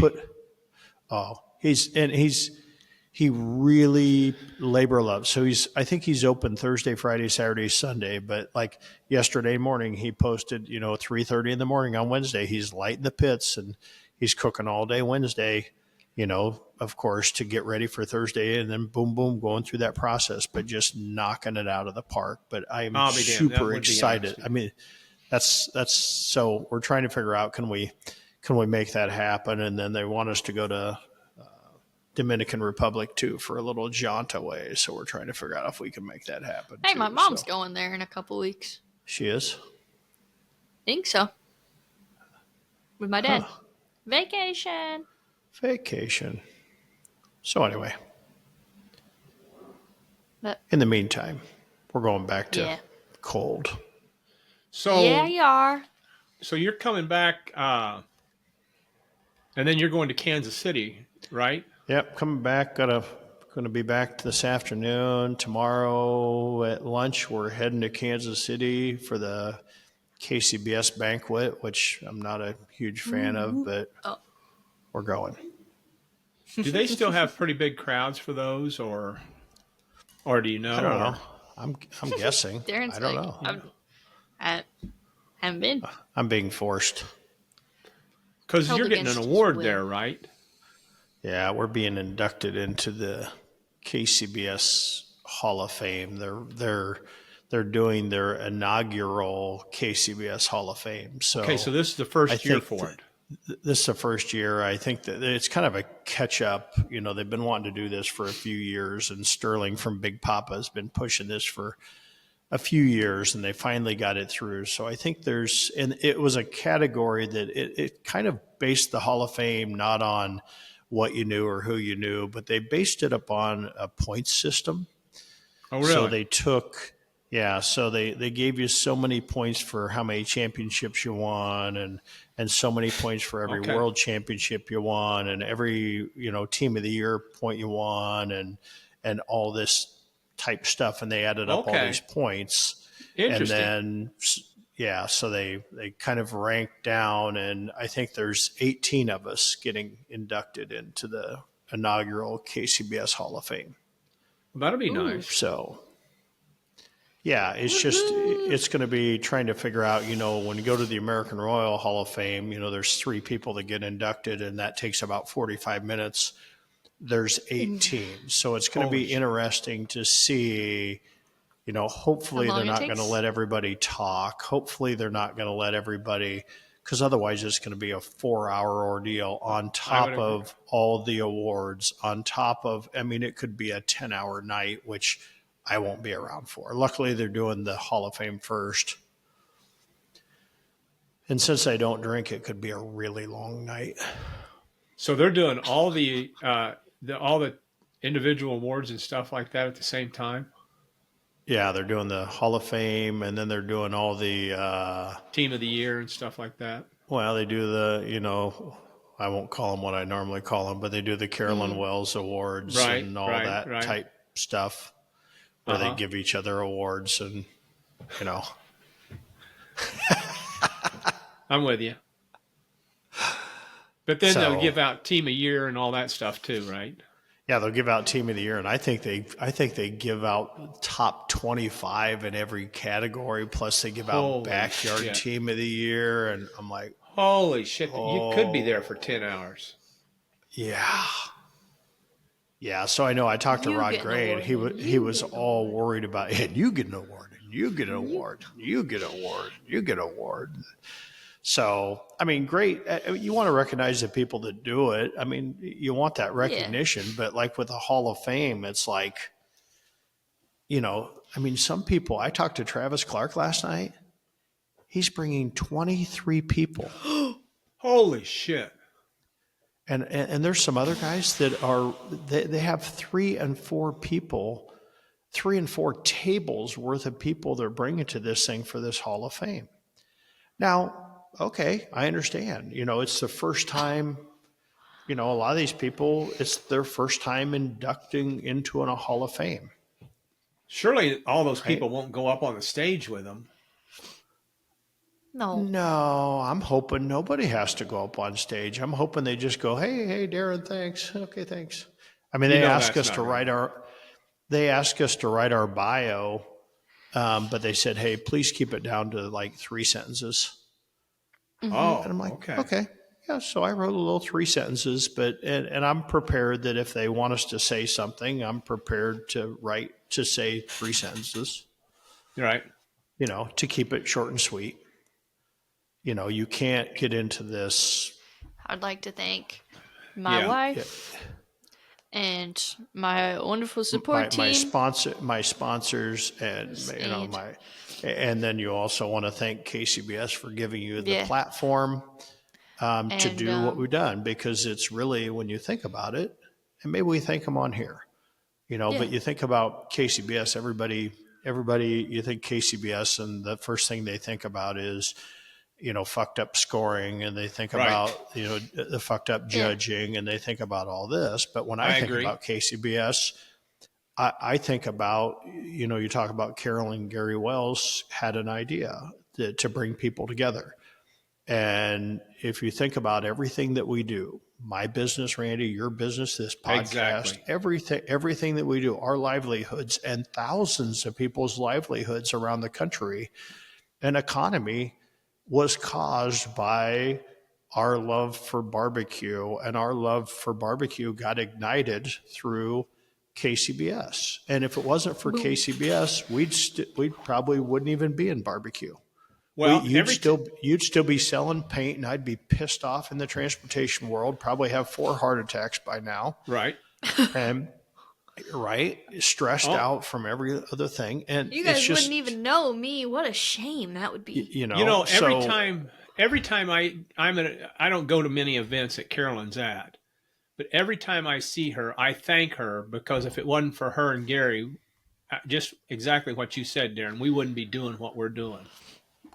B: He really labor loves. So I think he's open Thursday, Friday, Saturday, Sunday. But like yesterday morning, he posted, 3:30 in the morning on Wednesday, he's lighting the pits and he's cooking all day Wednesday, of course, to get ready for Thursday, and then boom, boom, going through that process, but just knocking it out of the park. But I'm super excited. I mean, that's so we're trying to figure out, can we make that happen? And then they want us to go to Dominican Republic too for a little jaunt away. So we're trying to figure out if we can make that happen.
C: Hey, my mom's going there in a couple weeks.
B: She is?
C: Think so. With my dad. Huh. Vacation.
B: So anyway, in the meantime, we're going back to cold.
A: So
C: yeah, you are.
A: So you're coming back, and then you're going to Kansas City, right?
B: Yep, coming back. Going to be back this afternoon. Tomorrow at lunch, we're heading to Kansas City for the KCBS banquet, which I'm not a huge fan of, but we're going.
A: Do they still have pretty big crowds for those, or do you know?
B: I don't know. I'm guessing.
C: Darren's
B: I don't know.
C: I haven't been.
B: I'm being forced.
A: Because you're getting an award there, right?
B: Yeah, we're being inducted into the KCBS Hall of Fame. They're doing their inaugural KCBS Hall of Fame. So
A: so this is the first year for it.
B: This is the first year. I think that it's kind of a catch up. They've been wanting to do this for a few years, and Sterling from Big Papa has been pushing this for a few years, and they finally got it through. So I think and it was a category that it kind of based the Hall of Fame not on what you knew or who you knew, but they based it upon a points system.
A: Oh, really?
B: So they took, so they gave you so many points for how many championships you won, and so many points for every world championship you won, and every, team of the year point you won, and all this type stuff. And they added up all these points.
A: Interesting.
B: And then, so they kind of ranked down, and I think there's 18 of us getting inducted into the inaugural KCBS Hall of Fame.
A: Well, that'll be nice.
B: So, it's going to be trying to figure out, when you go to the American Royal Hall of Fame, there's 3 people that get inducted, and that takes about 45 minutes. There's 18. So it's going to be interesting to see, hopefully they're not going to let everybody talk. Hopefully they're not going to let everybody, because otherwise it's going to be a 4-hour ordeal on top of all the awards, on top of, it could be a 10-hour night, which I won't be around for. Luckily, they're doing the Hall of Fame first. And since I don't drink, it could be a really long night.
A: So they're doing all the individual awards and stuff like that at the same time?
B: Yeah, they're doing the Hall of Fame, and then they're doing all the
A: Team of the Year and stuff like that.
B: Well, they do the, I won't call them what I normally call them, but they do the Carolyn Wells Awards and all that type stuff, where they give each other awards, and
A: I'm with you. But then they'll give out Team of Year and all that stuff too, right?
B: Yeah, they'll give out team of the year, and I think they give out top 25 in every category. Plus, they give out
A: Holy
B: backyard
A: shit!
B: team of the year, and I'm like,
A: Holy shit! You could be there
B: oh
A: for 10 hours.
B: yeah, yeah. So I know I talked to
C: You
B: Rod
C: get an
B: Gray, and
C: award, and
B: he
C: you
B: was
C: get an
B: all
C: award.
B: worried about, and you get an award, and you get an
C: You,
B: award, and you get an award, and you get an award. So, I mean, great. You want to recognize the people that do it. I mean, you want that
C: yeah.
B: recognition, but like with the Hall of Fame, it's like, I mean, some people, I talked to Travis Clark last night. He's bringing 23 people.
A: Holy shit!
B: And there's some other guys that they have 3 and 4 tables worth of people they're bringing to this thing for this Hall of Fame. Now, okay, I understand. It's the first time, a lot of these people, it's their first time inducting into a Hall of Fame,
A: Surely all those
B: right?
A: people won't go up on the stage with them.
C: No.
B: No, I'm hoping nobody has to go up on stage. I'm hoping they just go, hey, Darren, thanks. Okay, thanks. I mean,
A: You know that's not going to happen.
B: they ask us to write our bio, but they said, hey, please keep it down to like 3 sentences.
C: Mm-hmm.
B: And I'm
A: Oh,
B: like,
A: okay.
B: okay. Yeah, so I wrote a little 3 sentences, and I'm prepared that if they want us to say something, I'm prepared to say 3 sentences,
A: You're right.
B: to keep it short and sweet. You can't get into this.
C: I'd like to thank my
A: Yeah.
C: wife and my wonderful support
B: my
C: team.
B: sponsors, and and then you also want to thank KCBS for giving you the
C: Yeah.
B: platform to
C: And,
B: do what we've done, because it's really, when you think about it, and maybe we thank them on here,
C: Yeah.
B: but you think about KCBS, everybody, you think KCBS, and the first thing they think about is, fucked up scoring, and they think
A: Right.
B: about, the fucked up judging, and they think about all this. But when I think
A: agree.
B: about KCBS, I think about, you talk about Carol and Gary Wells had an idea to bring people together. And if you think about everything that we do, my business, Randy, your business, this podcast,
A: Exactly.
B: everything that we do, our livelihoods and thousands of people's livelihoods around the country and economy was caused by our love for barbecue, and our love for barbecue got ignited through KCBS. And if it wasn't for KCBS, we probably wouldn't even be in barbecue.
A: Well,
B: You'd still be selling paint, and I'd be pissed off in the transportation world. Probably have 4 heart attacks by now,
A: right.
B: and stressed out from every other thing. And
C: you
B: it's
C: guys
B: just,
C: wouldn't even know me. What a shame that would be.
A: Every time I don't go to many events that Carolyn's at, but every time I see her, I thank her, because if it wasn't for her and Gary, just exactly what you said, Darren, we wouldn't be doing what we're doing.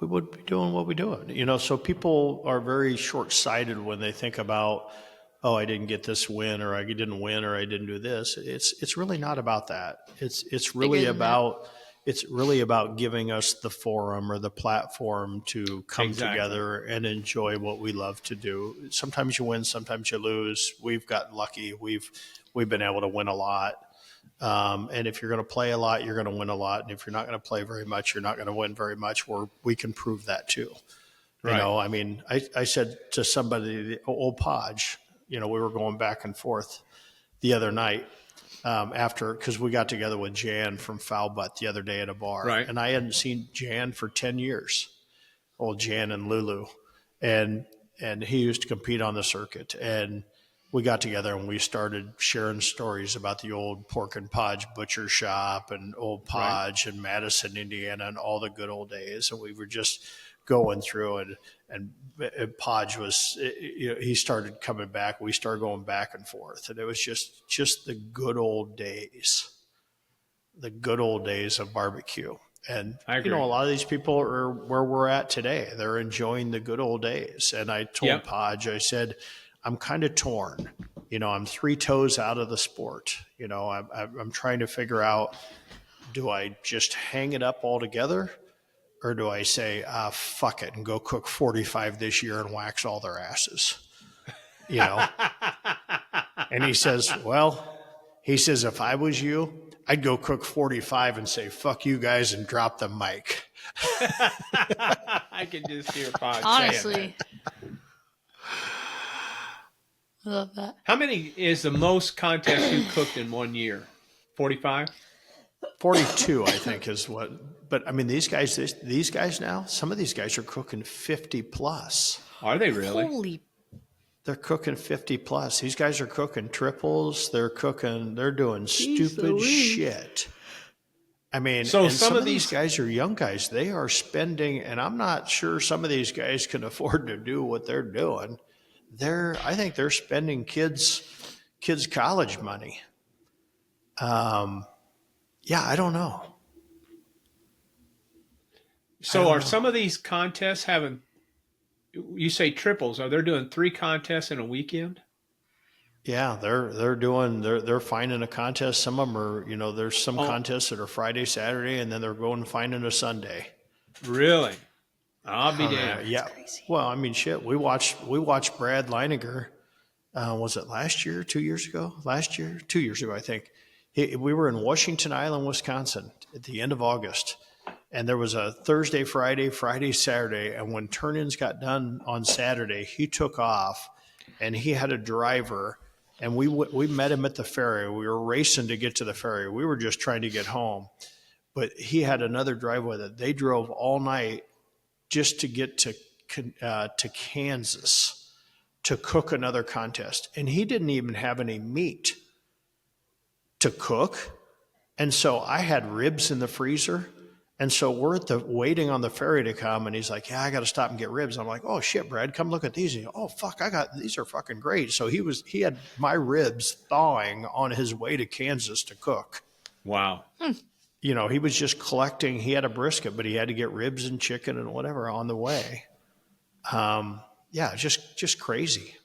B: we would be doing what we're doing. So people are very short-sighted when they think about, oh, I didn't get this win, or I didn't win, or I didn't do this. It's really not about that. It's really about giving us the forum or the platform to come together and enjoy what we love to do. Sometimes you win, sometimes you lose. We've gotten lucky. We've been able to win a lot. And if you're going to play a lot, you're going to win a lot. And if you're not going to play very much, you're not going to win very much. We can prove that too.
A: Right.
B: I mean, I said to somebody, old Podge, we were going back and forth the other night because we got together with Jan from Foul Butt the other day at a bar.
A: Right.
B: And I hadn't seen Jan for 10 years, old Jan and Lulu. And he used to compete on the circuit. And we got together and we started sharing stories about the old Pork and Podge butcher shop and old Podge and Madison, Indiana, and all the good old days. And we were just going through, and Podge was, he started coming back. We started going back and forth, and it was just the good old days of barbecue. And
A: I agree.
B: a lot of these people are where we're at today. They're enjoying the good old days. And I told Podge, I said, I'm kind of torn. I'm 3 toes out of the sport. I'm trying to figure out, do I just hang it up altogether, or do I say, fuck it, and go cook 45 this year and wax all their asses? And he says, well, He says, if I was you, I'd go cook 45 and say, fuck you guys, and drop the mic.
A: I can just hear Pod saying
C: Honestly,
A: that.
C: I love that.
A: How many is the most contests you cooked in one year? 45?
B: 42, I think, is what. But I mean, these guys now, some of these guys are cooking 50 plus.
A: Are they really?
C: Holy,
B: They're cooking 50 plus. These guys are cooking triples. They're doing stupid
C: Louise.
B: shit. I mean,
A: So
B: and
A: some
B: some
A: of
B: of these
A: these-
B: guys are young guys. They are spending, and I'm not sure some of these guys can afford to do what they're doing. I think they're spending kids' college money. Yeah, I don't know.
A: So are some of these contests having, you say triples, are they doing 3 contests in a weekend?
B: Yeah, they're finding a contest. Some of them are, there's some contests that are Friday, Saturday, and then they're going and finding a Sunday.
A: Really? I'll be damned.
B: Yeah. Well, I mean, shit. We watched Brad Leininger. Was it last year? 2 years ago? Last year? 2 years ago, I think. We were in Washington Island, Wisconsin, at the end of August, and there was a Thursday, Friday, Saturday, and when turn-ins got done on Saturday, he took off, and he had a driver, and we met him at the ferry. We were racing to get to the ferry. We were just trying to get home, but he had another driver with it. They drove all night just to get to Kansas to cook another contest. And he didn't even have any meat to cook. And so I had ribs in the freezer. And so we're waiting on the ferry to come. And he's like, yeah, I got to stop and get ribs. I'm like, oh shit, Brad, come look at these. And oh fuck, these are fucking great. So he had my ribs thawing on his way to Kansas to cook.
A: Wow.
B: He was just collecting. He had a brisket, but he had to get ribs and chicken and whatever on the way. Yeah, just crazy.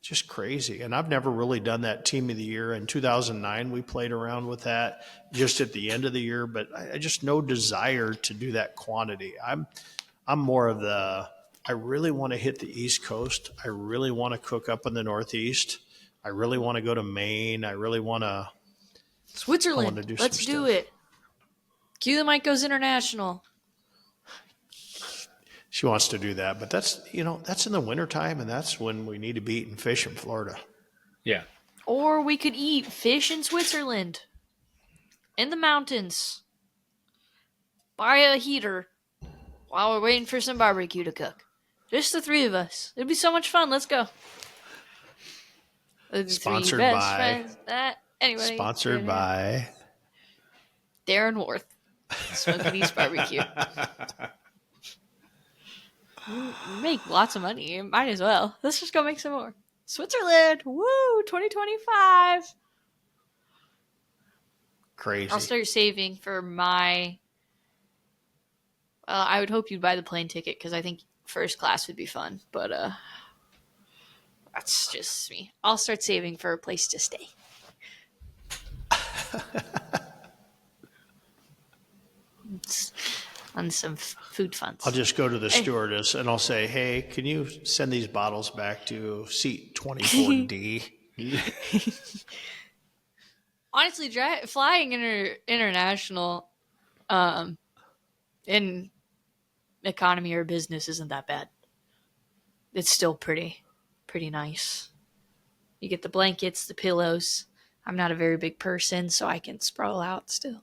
B: Just crazy. And I've never really done that team of the year. In 2009, we played around with that just at the end of the year, but I just no desire to do that quantity. I'm more of I really want to hit the East Coast. I really want to cook up in the Northeast. I really want to go to Maine. I really want to
C: Switzerland.
B: do
C: Let's
B: some
C: do
B: stuff.
C: it. Cue the mic goes international.
B: She wants to do that, but that's in the wintertime, and that's when we need to be eating fish in Florida.
A: Yeah.
C: Or we could eat fish in Switzerland. In the mountains. Buy a heater while we're waiting for some barbecue to cook. Just the 3 of us. It'd be so much fun. Let's go. The 3
B: Sponsored
C: best
B: by-
C: friends. Anyway.
B: Sponsored by
C: Darren Worth. Smoky East Barbecue. We make lots of money. Might as well. Let's just go make some more. Switzerland. Woo! 2025.
B: crazy.
C: I'll start saving for my. I would hope you'd buy the plane ticket because I think first class would be fun. But that's just me. I'll start saving for a place to stay. On some food funds.
B: I'll just go to the stewardess and I'll say, hey, can you send these bottles back to seat 24D?
C: Honestly, flying international in economy or business isn't that bad. It's still pretty nice. You get the blankets, the pillows. I'm not a very big person, so I can sprawl out still.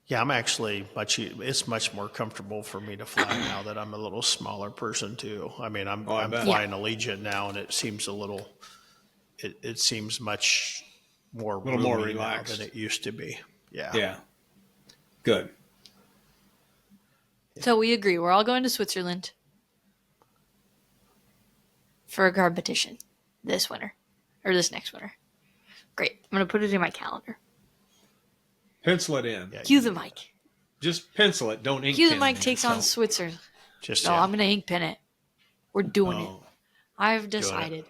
B: Yeah, I'm actually it's much more comfortable for me to fly now that I'm a little smaller person too. I mean, I'm
A: bet.
B: flying Allegiant now, and it seems it seems much more
A: little more
B: roomy now
A: relaxed
B: than it used to be. Yeah.
A: Yeah. Good.
C: So we agree. We're all going to Switzerland for a competition this winter or this next winter. Great. I'm going to put it in my calendar.
A: Pencil it in.
B: Yeah.
C: Cue the mic.
A: Just pencil it. Don't ink
C: Cue the
A: pen
C: mic
A: it.
C: takes on Switzerland.
B: Just
C: No,
B: yeah.
C: I'm going to ink pen it. We're doing it.
A: Oh.
C: I've decided.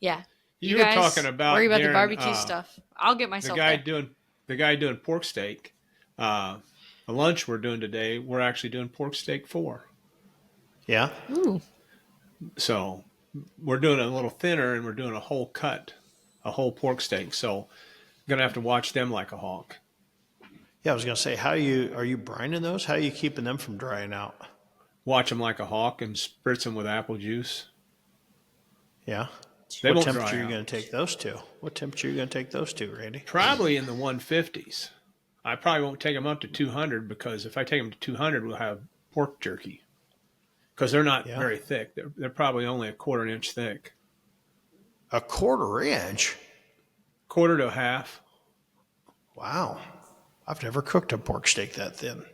C: Yeah.
A: You were talking about
C: worry about the
A: Darren,
C: barbecue stuff. I'll get
A: the
C: myself
A: guy
C: there.
A: doing pork steak. The lunch we're doing today, we're actually doing pork steak 4.
B: Yeah.
C: Ooh.
A: So we're doing it a little thinner and we're doing a whole cut a whole pork steak. So I'm gonna have to watch them like a hawk.
B: Yeah, I was gonna say, are you brining those? How are you keeping them from drying out?
A: Watch them like a hawk and spritz them with apple juice.
B: Yeah.
A: They
B: What
A: won't dry
B: temperature are you
A: out.
B: going to take those to? What temperature are you going to take those to, Randy?
A: Probably in the 150s. I probably won't take them up to 200 because if I take them to 200, we'll have pork jerky because they're not
B: Yeah.
A: very thick. They're probably only a quarter inch thick,
B: A quarter inch?
A: quarter to a half.
B: Wow. I've never cooked a pork steak that thin.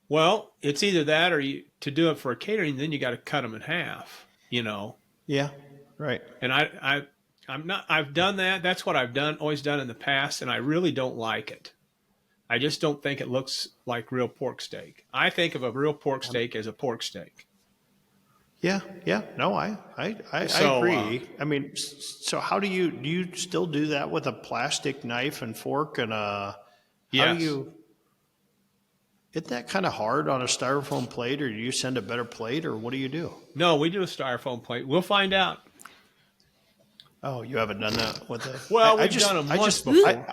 A: Well, it's either that or to do it for a catering, then you got to cut them in half,
B: Yeah. Right.
A: And I'm not. I've done that. That's what I've always done in the past, and I really don't like it. I just don't think it looks like real pork steak. I think of a real pork steak as a pork steak.
B: Yeah. Yeah. No, I
A: So,
B: agree. I mean, so how do you still do that with a plastic knife and fork and how
A: Yes.
B: do you? Isn't that kind of hard on a styrofoam plate, or do you send a better plate, or what do you do?
A: No, we do a styrofoam plate. We'll find out.
B: Oh, you haven't done that with the.
A: Well, we've done them once before.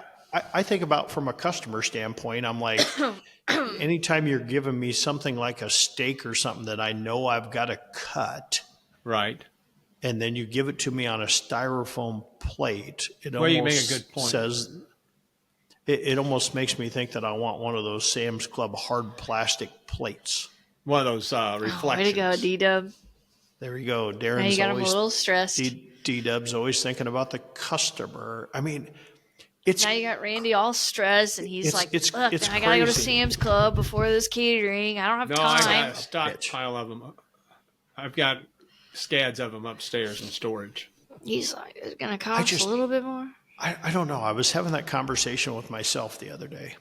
B: I think about from a customer standpoint. I'm like, anytime you're giving me something like a steak or something that I know I've got to cut,
A: Right.
B: and then you give it to me on a styrofoam plate, it
A: Well, you make a
B: almost
A: good point.
B: says. It almost makes me think that I want one of those Sam's Club hard plastic plates.
A: One of those
C: Oh,
A: reflections.
C: way to go, D-Dub.
B: There you go.
C: Now
B: Darren's
C: you got him a
B: always
C: little stressed.
B: D-Dub's always thinking about the customer. I mean, it's
C: Now you got Randy all stressed, and he's like,
B: it's
C: look,
B: it's
C: I got to go to
B: crazy.
C: Sam's Club before this catering. I don't have
A: No, I
C: time.
A: got a stockpile of them. I've got scads of them upstairs in storage.
C: He's like, it's going to cost
B: just-
C: a little bit more.
B: I don't know. I was having that conversation with myself the other day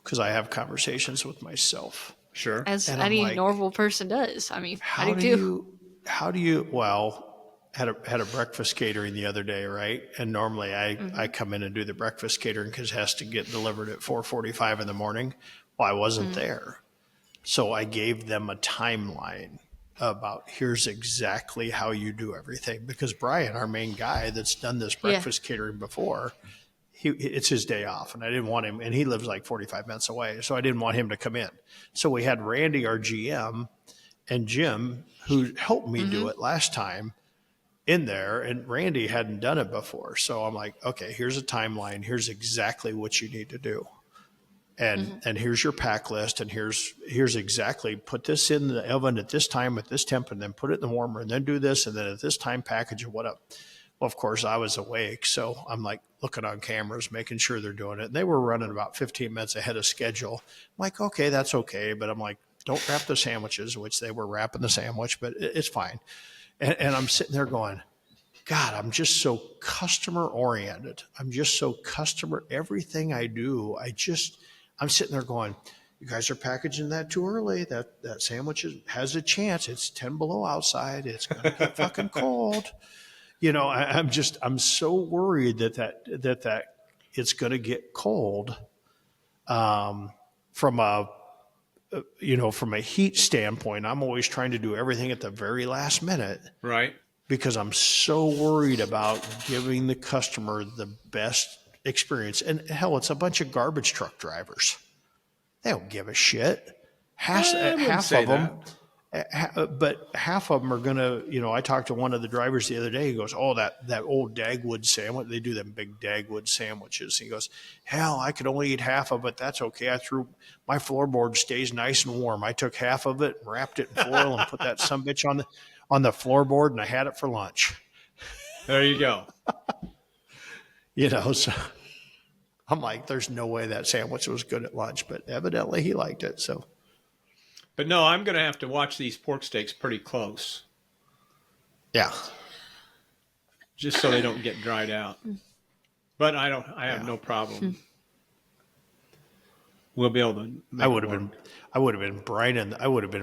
B: because I have conversations with myself.
A: Sure.
C: As
B: And I'm
C: any
B: like,
C: normal person does. I mean, I
B: How
C: do
B: do
C: too.
B: you? Well, had a breakfast catering the other day, right? And normally I come in and do the breakfast catering because it has to get delivered at 4:45 in the morning. Well, I wasn't there, so I gave them a timeline about here's exactly how you do everything because Brian, our main guy that's done this breakfast catering before, it's his day off and I didn't want him, and he lives like 45 minutes away, so I didn't want him to come in. So we had Randy, our GM, and Jim, who helped me do it last time, in there, and Randy hadn't done it before. So I'm like, okay, here's a timeline. Here's exactly what you need to do. And here's your pack list, and here's exactly put this in the oven at this time at this temp, and then put it in the warmer, and then do this, and then at this time package it. What up? Well, of course I was awake, so I'm like looking on cameras, making sure they're doing it. And they were running about 15 minutes ahead of schedule. I'm like, okay, that's okay, but I'm like, don't wrap the sandwiches, which they were wrapping the sandwich, but it's fine. And I'm sitting there going, God, I'm just so customer oriented. I'm just so customer. Everything I do, I'm sitting there going, you guys are packaging that too early. That sandwich has a chance. It's 10 below outside. It's going to get fucking cold. I'm so worried that it's going to get cold from a heat standpoint. I'm always trying to do everything at the very last minute.
A: Right.
B: Because I'm so worried about giving the customer the best experience. And hell, it's a bunch of garbage truck drivers. They don't give a shit. Half of them, but half of them are going to, I talked to one of the drivers the other day. He goes, oh, that old Dagwood sandwich. They do them big Dagwood sandwiches. He goes, hell, I could only eat half of it. That's okay. My floorboard stays nice and warm. I took half of it and wrapped it in foil and put that sumbitch on the floorboard, and I had it for lunch.
A: There you go.
B: So I'm like, there's no way that sandwich was good at lunch, but evidently he liked it. So,
A: But no, I'm going to have to watch these pork steaks pretty close
B: yeah.
A: just so they don't get dried out. But I have no problem. We'll be able to make
B: I would
A: it
B: have
A: work.
B: been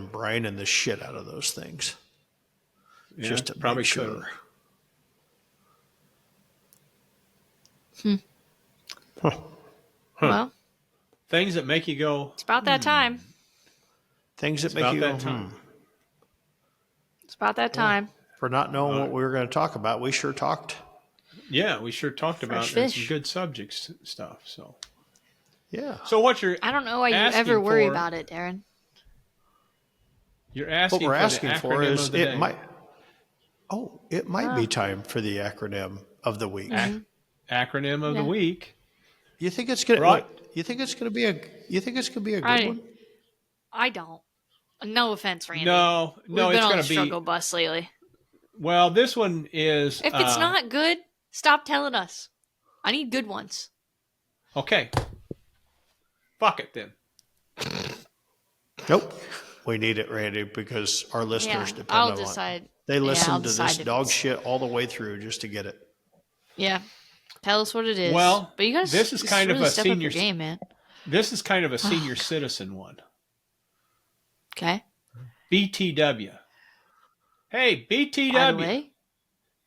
B: brining the shit out of those things.
A: Yeah,
B: Just to
A: probably
B: make sure.
C: Well,
A: Things that make you go,
C: it's about that time.
B: Things that
A: it's
B: make
A: about
B: you
A: that
B: go,
A: time.
C: It's about that time.
B: For not knowing what we were going to talk about, we sure talked.
A: Yeah, we sure talked about
C: Fresh
A: some
C: fish.
A: good subjects stuff.
B: Yeah.
A: So what you're
C: I don't know why you
A: asking
C: ever worry
A: for-
C: about it, Darren.
A: You're
B: What
A: asking
B: we're
A: for the
B: asking for
A: acronym
B: is
A: of the day.
B: it might be time for the acronym of the week.
A: Acronym of the
C: Yeah.
A: week.
B: You think it's gonna
A: Right.
B: you think it's gonna be a good
C: I
B: one?
C: I don't. No offense, Randy.
A: No,
C: We've been
A: it's
C: on
A: going
C: the
A: to be.
C: struggle bus lately.
A: Well, this one is.
C: If it's not good, stop telling us. I need good ones.
A: Okay. Fuck it then.
B: Nope. We need it, Randy, because our listeners
C: Yeah,
B: depend
C: I'll
B: on it.
C: decide.
B: They listen
C: I'll
B: to
C: decide
B: this
C: if
B: dog
C: it's-
B: shit all the way through just to get it.
C: Yeah. Tell us what it is.
A: Well,
C: but you guys,
A: this is
C: just
A: kind of
C: really
A: a
C: step up
A: senior-
C: your game, man.
A: This is kind of a senior citizen one.
C: Okay.
A: BTW. Hey, BTW.
C: By the way,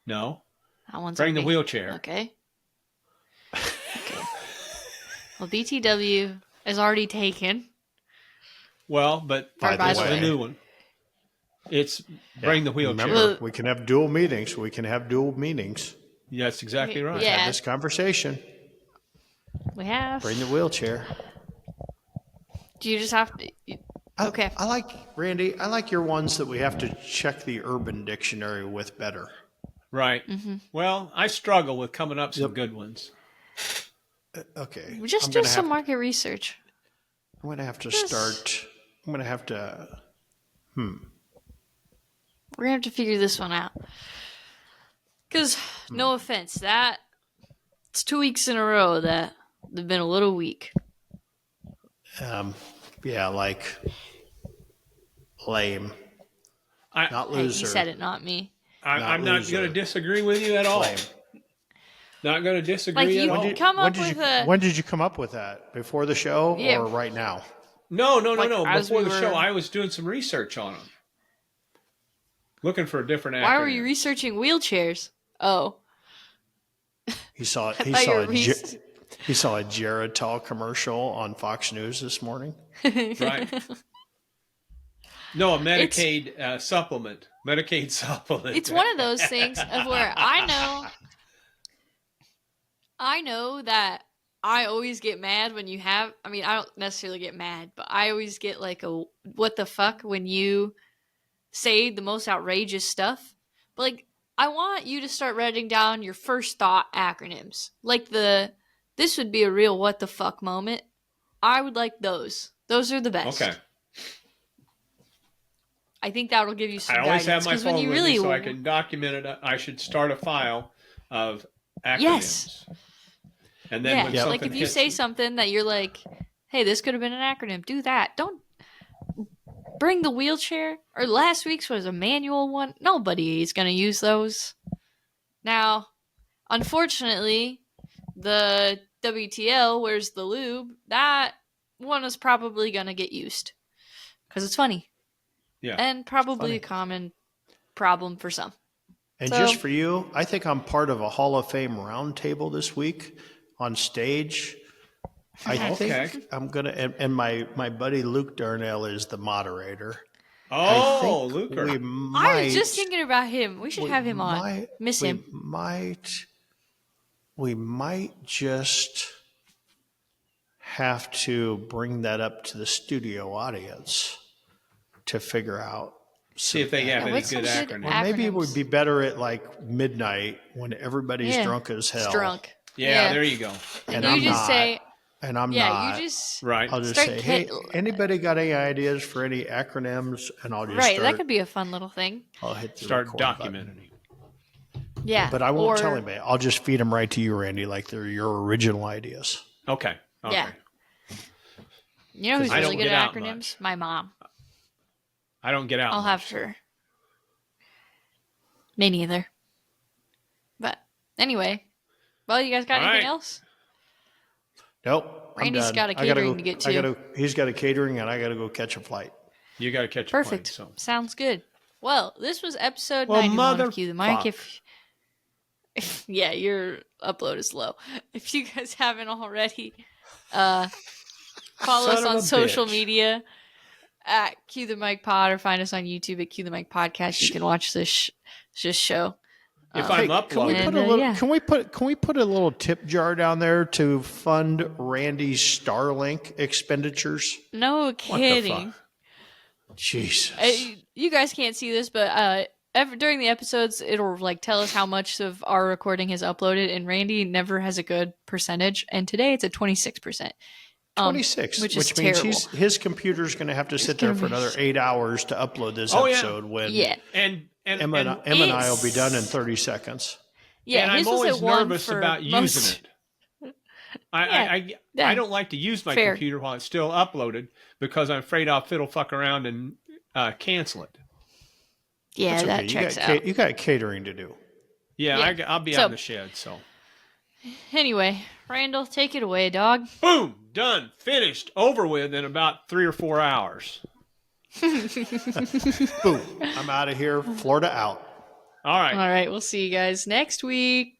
A: No.
C: that one's
A: Bring
C: on
A: the
C: me.
A: wheelchair.
C: Okay. Well, BTW is already taken.
A: Well, but
B: By
C: By
A: this
C: the
A: is a
C: way.
A: new one. It's bring the wheelchair.
B: Remember, we can have dual meetings. We can have dual meetings.
A: That's exactly right.
C: Yeah.
B: Have this conversation.
C: We have.
B: Bring the wheelchair.
C: Do you just have to? Okay.
B: I like Randy. I like your ones that we have to check the Urban Dictionary with better.
A: Right.
C: Mm-hmm.
A: Well, I struggle with coming up with some good ones.
B: Okay.
C: Just
B: I'm
C: do
B: gonna
C: some
B: have-
C: market research.
B: I'm going to have to start. I'm going to have to.
C: We're gonna have to figure this one out. Cause no offense, that it's 2 weeks in a row that they've been a little weak.
B: Yeah, like lame. Not
C: Hey,
B: loser.
C: you said it, not me.
A: I'm not
B: loser.
A: going to disagree with you at all.
B: Lame.
A: Not going to disagree
C: Like
A: at
C: you
A: all.
C: can come up with a.
B: When did you come up with that? Before the show
C: Yeah.
B: or right now?
A: No.
C: Like, as
A: Before
C: we
A: the show,
C: were-
A: I was doing some research on them. Looking for a different acronym.
C: Why were you researching wheelchairs? Oh,
B: He saw
C: thought you were
B: he saw a Geritol commercial on Fox News this morning.
A: Right. No, a Medicaid supplement. Medicaid supplement.
C: it's one of those things of where I know that I always get mad when you have. I mean, I don't necessarily get mad, but I always get like a what the fuck when you say the most outrageous stuff. But like, I want you to start writing down your first thought acronyms. Like this would be a real what the fuck moment. I would like those. Those are the best.
A: Okay.
C: I think that'll give you some
A: I always have
C: guidance,
A: my
C: 'cause when
A: phone
C: you
A: with me
C: really
A: so I can document it. I should start a file of acronyms.
C: Yes.
A: And then
C: yeah,
A: when
C: like
A: something
C: if you
A: hits
C: say
A: me-
C: something that you're like, hey, this could have been an acronym, do that. Don't bring the wheelchair. Or last week's was a manual one. Nobody is going to use those. Now, unfortunately, the WTL, where's the lube, that one is probably going to get used. Because it's funny.
A: Yeah.
C: And probably
B: funny.
C: a common problem for some.
B: And
C: So-
B: just for you, I think I'm part of a Hall of Fame roundtable this week on stage. I think
A: Okay.
B: I'm gonna, and my buddy Luke Darnell is the moderator.
A: Oh,
B: I think
A: Luker.
B: we
C: I
B: might,
C: was just thinking about him. We should
B: we
C: have him on.
B: might-
C: Miss
B: we
C: him.
B: We might just have to bring that up to the studio audience to figure out.
A: See if they have any
C: what's
A: good
C: some good
A: acronyms.
B: Or maybe it would
C: acronyms?
B: be better at like midnight when everybody's
C: Yeah.
B: drunk as hell.
C: It's drunk.
A: Yeah, there you go.
B: And
C: you
B: I'm
C: just
B: not.
C: say,
B: And I'm
C: yeah,
B: not.
C: you just
A: Right.
B: I'll just
C: start
B: say, hey,
C: hit-
B: anybody got any ideas for any acronyms? And I'll just
C: right.
B: start.
C: That could be a fun little thing.
B: I'll hit the
A: Start
B: record button.
A: documenting it.
C: Yeah,
B: But I won't
C: or-
B: tell anybody. I'll just feed them right to you, Randy, like they're your original ideas.
A: Okay.
C: Yeah. You know who's
A: I
C: really
A: don't
C: good
A: get
C: at
A: out
C: acronyms?
A: much.
C: My mom.
A: I don't get out.
C: I'll have her. Me neither. But anyway, well, you guys got
A: All
C: anything
A: right.
C: else?
B: Nope. I'm
C: Randy's
B: done.
C: got a
B: I gotta
C: catering
B: go-
C: to get
B: I
C: to.
B: gotta, he's got a catering, and I got to go catch a flight.
A: You got to catch
C: Perfect.
A: a plane. So
C: Sounds good. Well, this was episode
A: Well,
C: 91 of Cue the Mic.
A: motherfuck.
C: If yeah, your upload is low. If you guys haven't already, follow us
A: Son of
C: on
A: a
C: social
A: bitch.
C: media at Cue the Mic Pod or find us on YouTube at Cue the Mic Podcast. You can watch this show.
A: if I'm
B: Can we
A: uploading.
B: put a little? Can we put a little tip jar down there to fund Randy's Starlink expenditures?
C: No
A: What the
C: kidding.
A: fuck?
B: Jesus.
C: You guys can't see this, but during the episodes, it'll like tell us how much of our recording is uploaded, and Randy never has a good percentage. And today it's at 26%.
B: 26,
C: which
B: which
C: is
B: means
C: terrible.
B: his computer's going to have to sit there for another 8 hours to upload this
A: Oh, yeah.
B: episode when
C: Yeah,
A: And
B: Emma and I will be done in 30 seconds.
C: yeah.
A: and I'm
C: his was
A: always
C: at 1
A: nervous
C: for
A: about
C: most-
A: using it.
C: Yeah.
A: I don't like to use my
C: Fair.
A: computer while it's still uploaded because I'm afraid I'll fiddle fuck around and cancel it.
C: Yeah,
B: That's okay.
C: that checks out.
B: You got catering to do.
A: Yeah,
C: Yeah.
A: I'll be
C: So-
A: out in the shed. So,
C: Anyway, Randall, take it away, dog.
A: boom, done, finished, over with in about 3 or 4 hours.
B: Boom. I'm out of here. Florida out.
A: All right.
C: All right, we'll see you guys next week.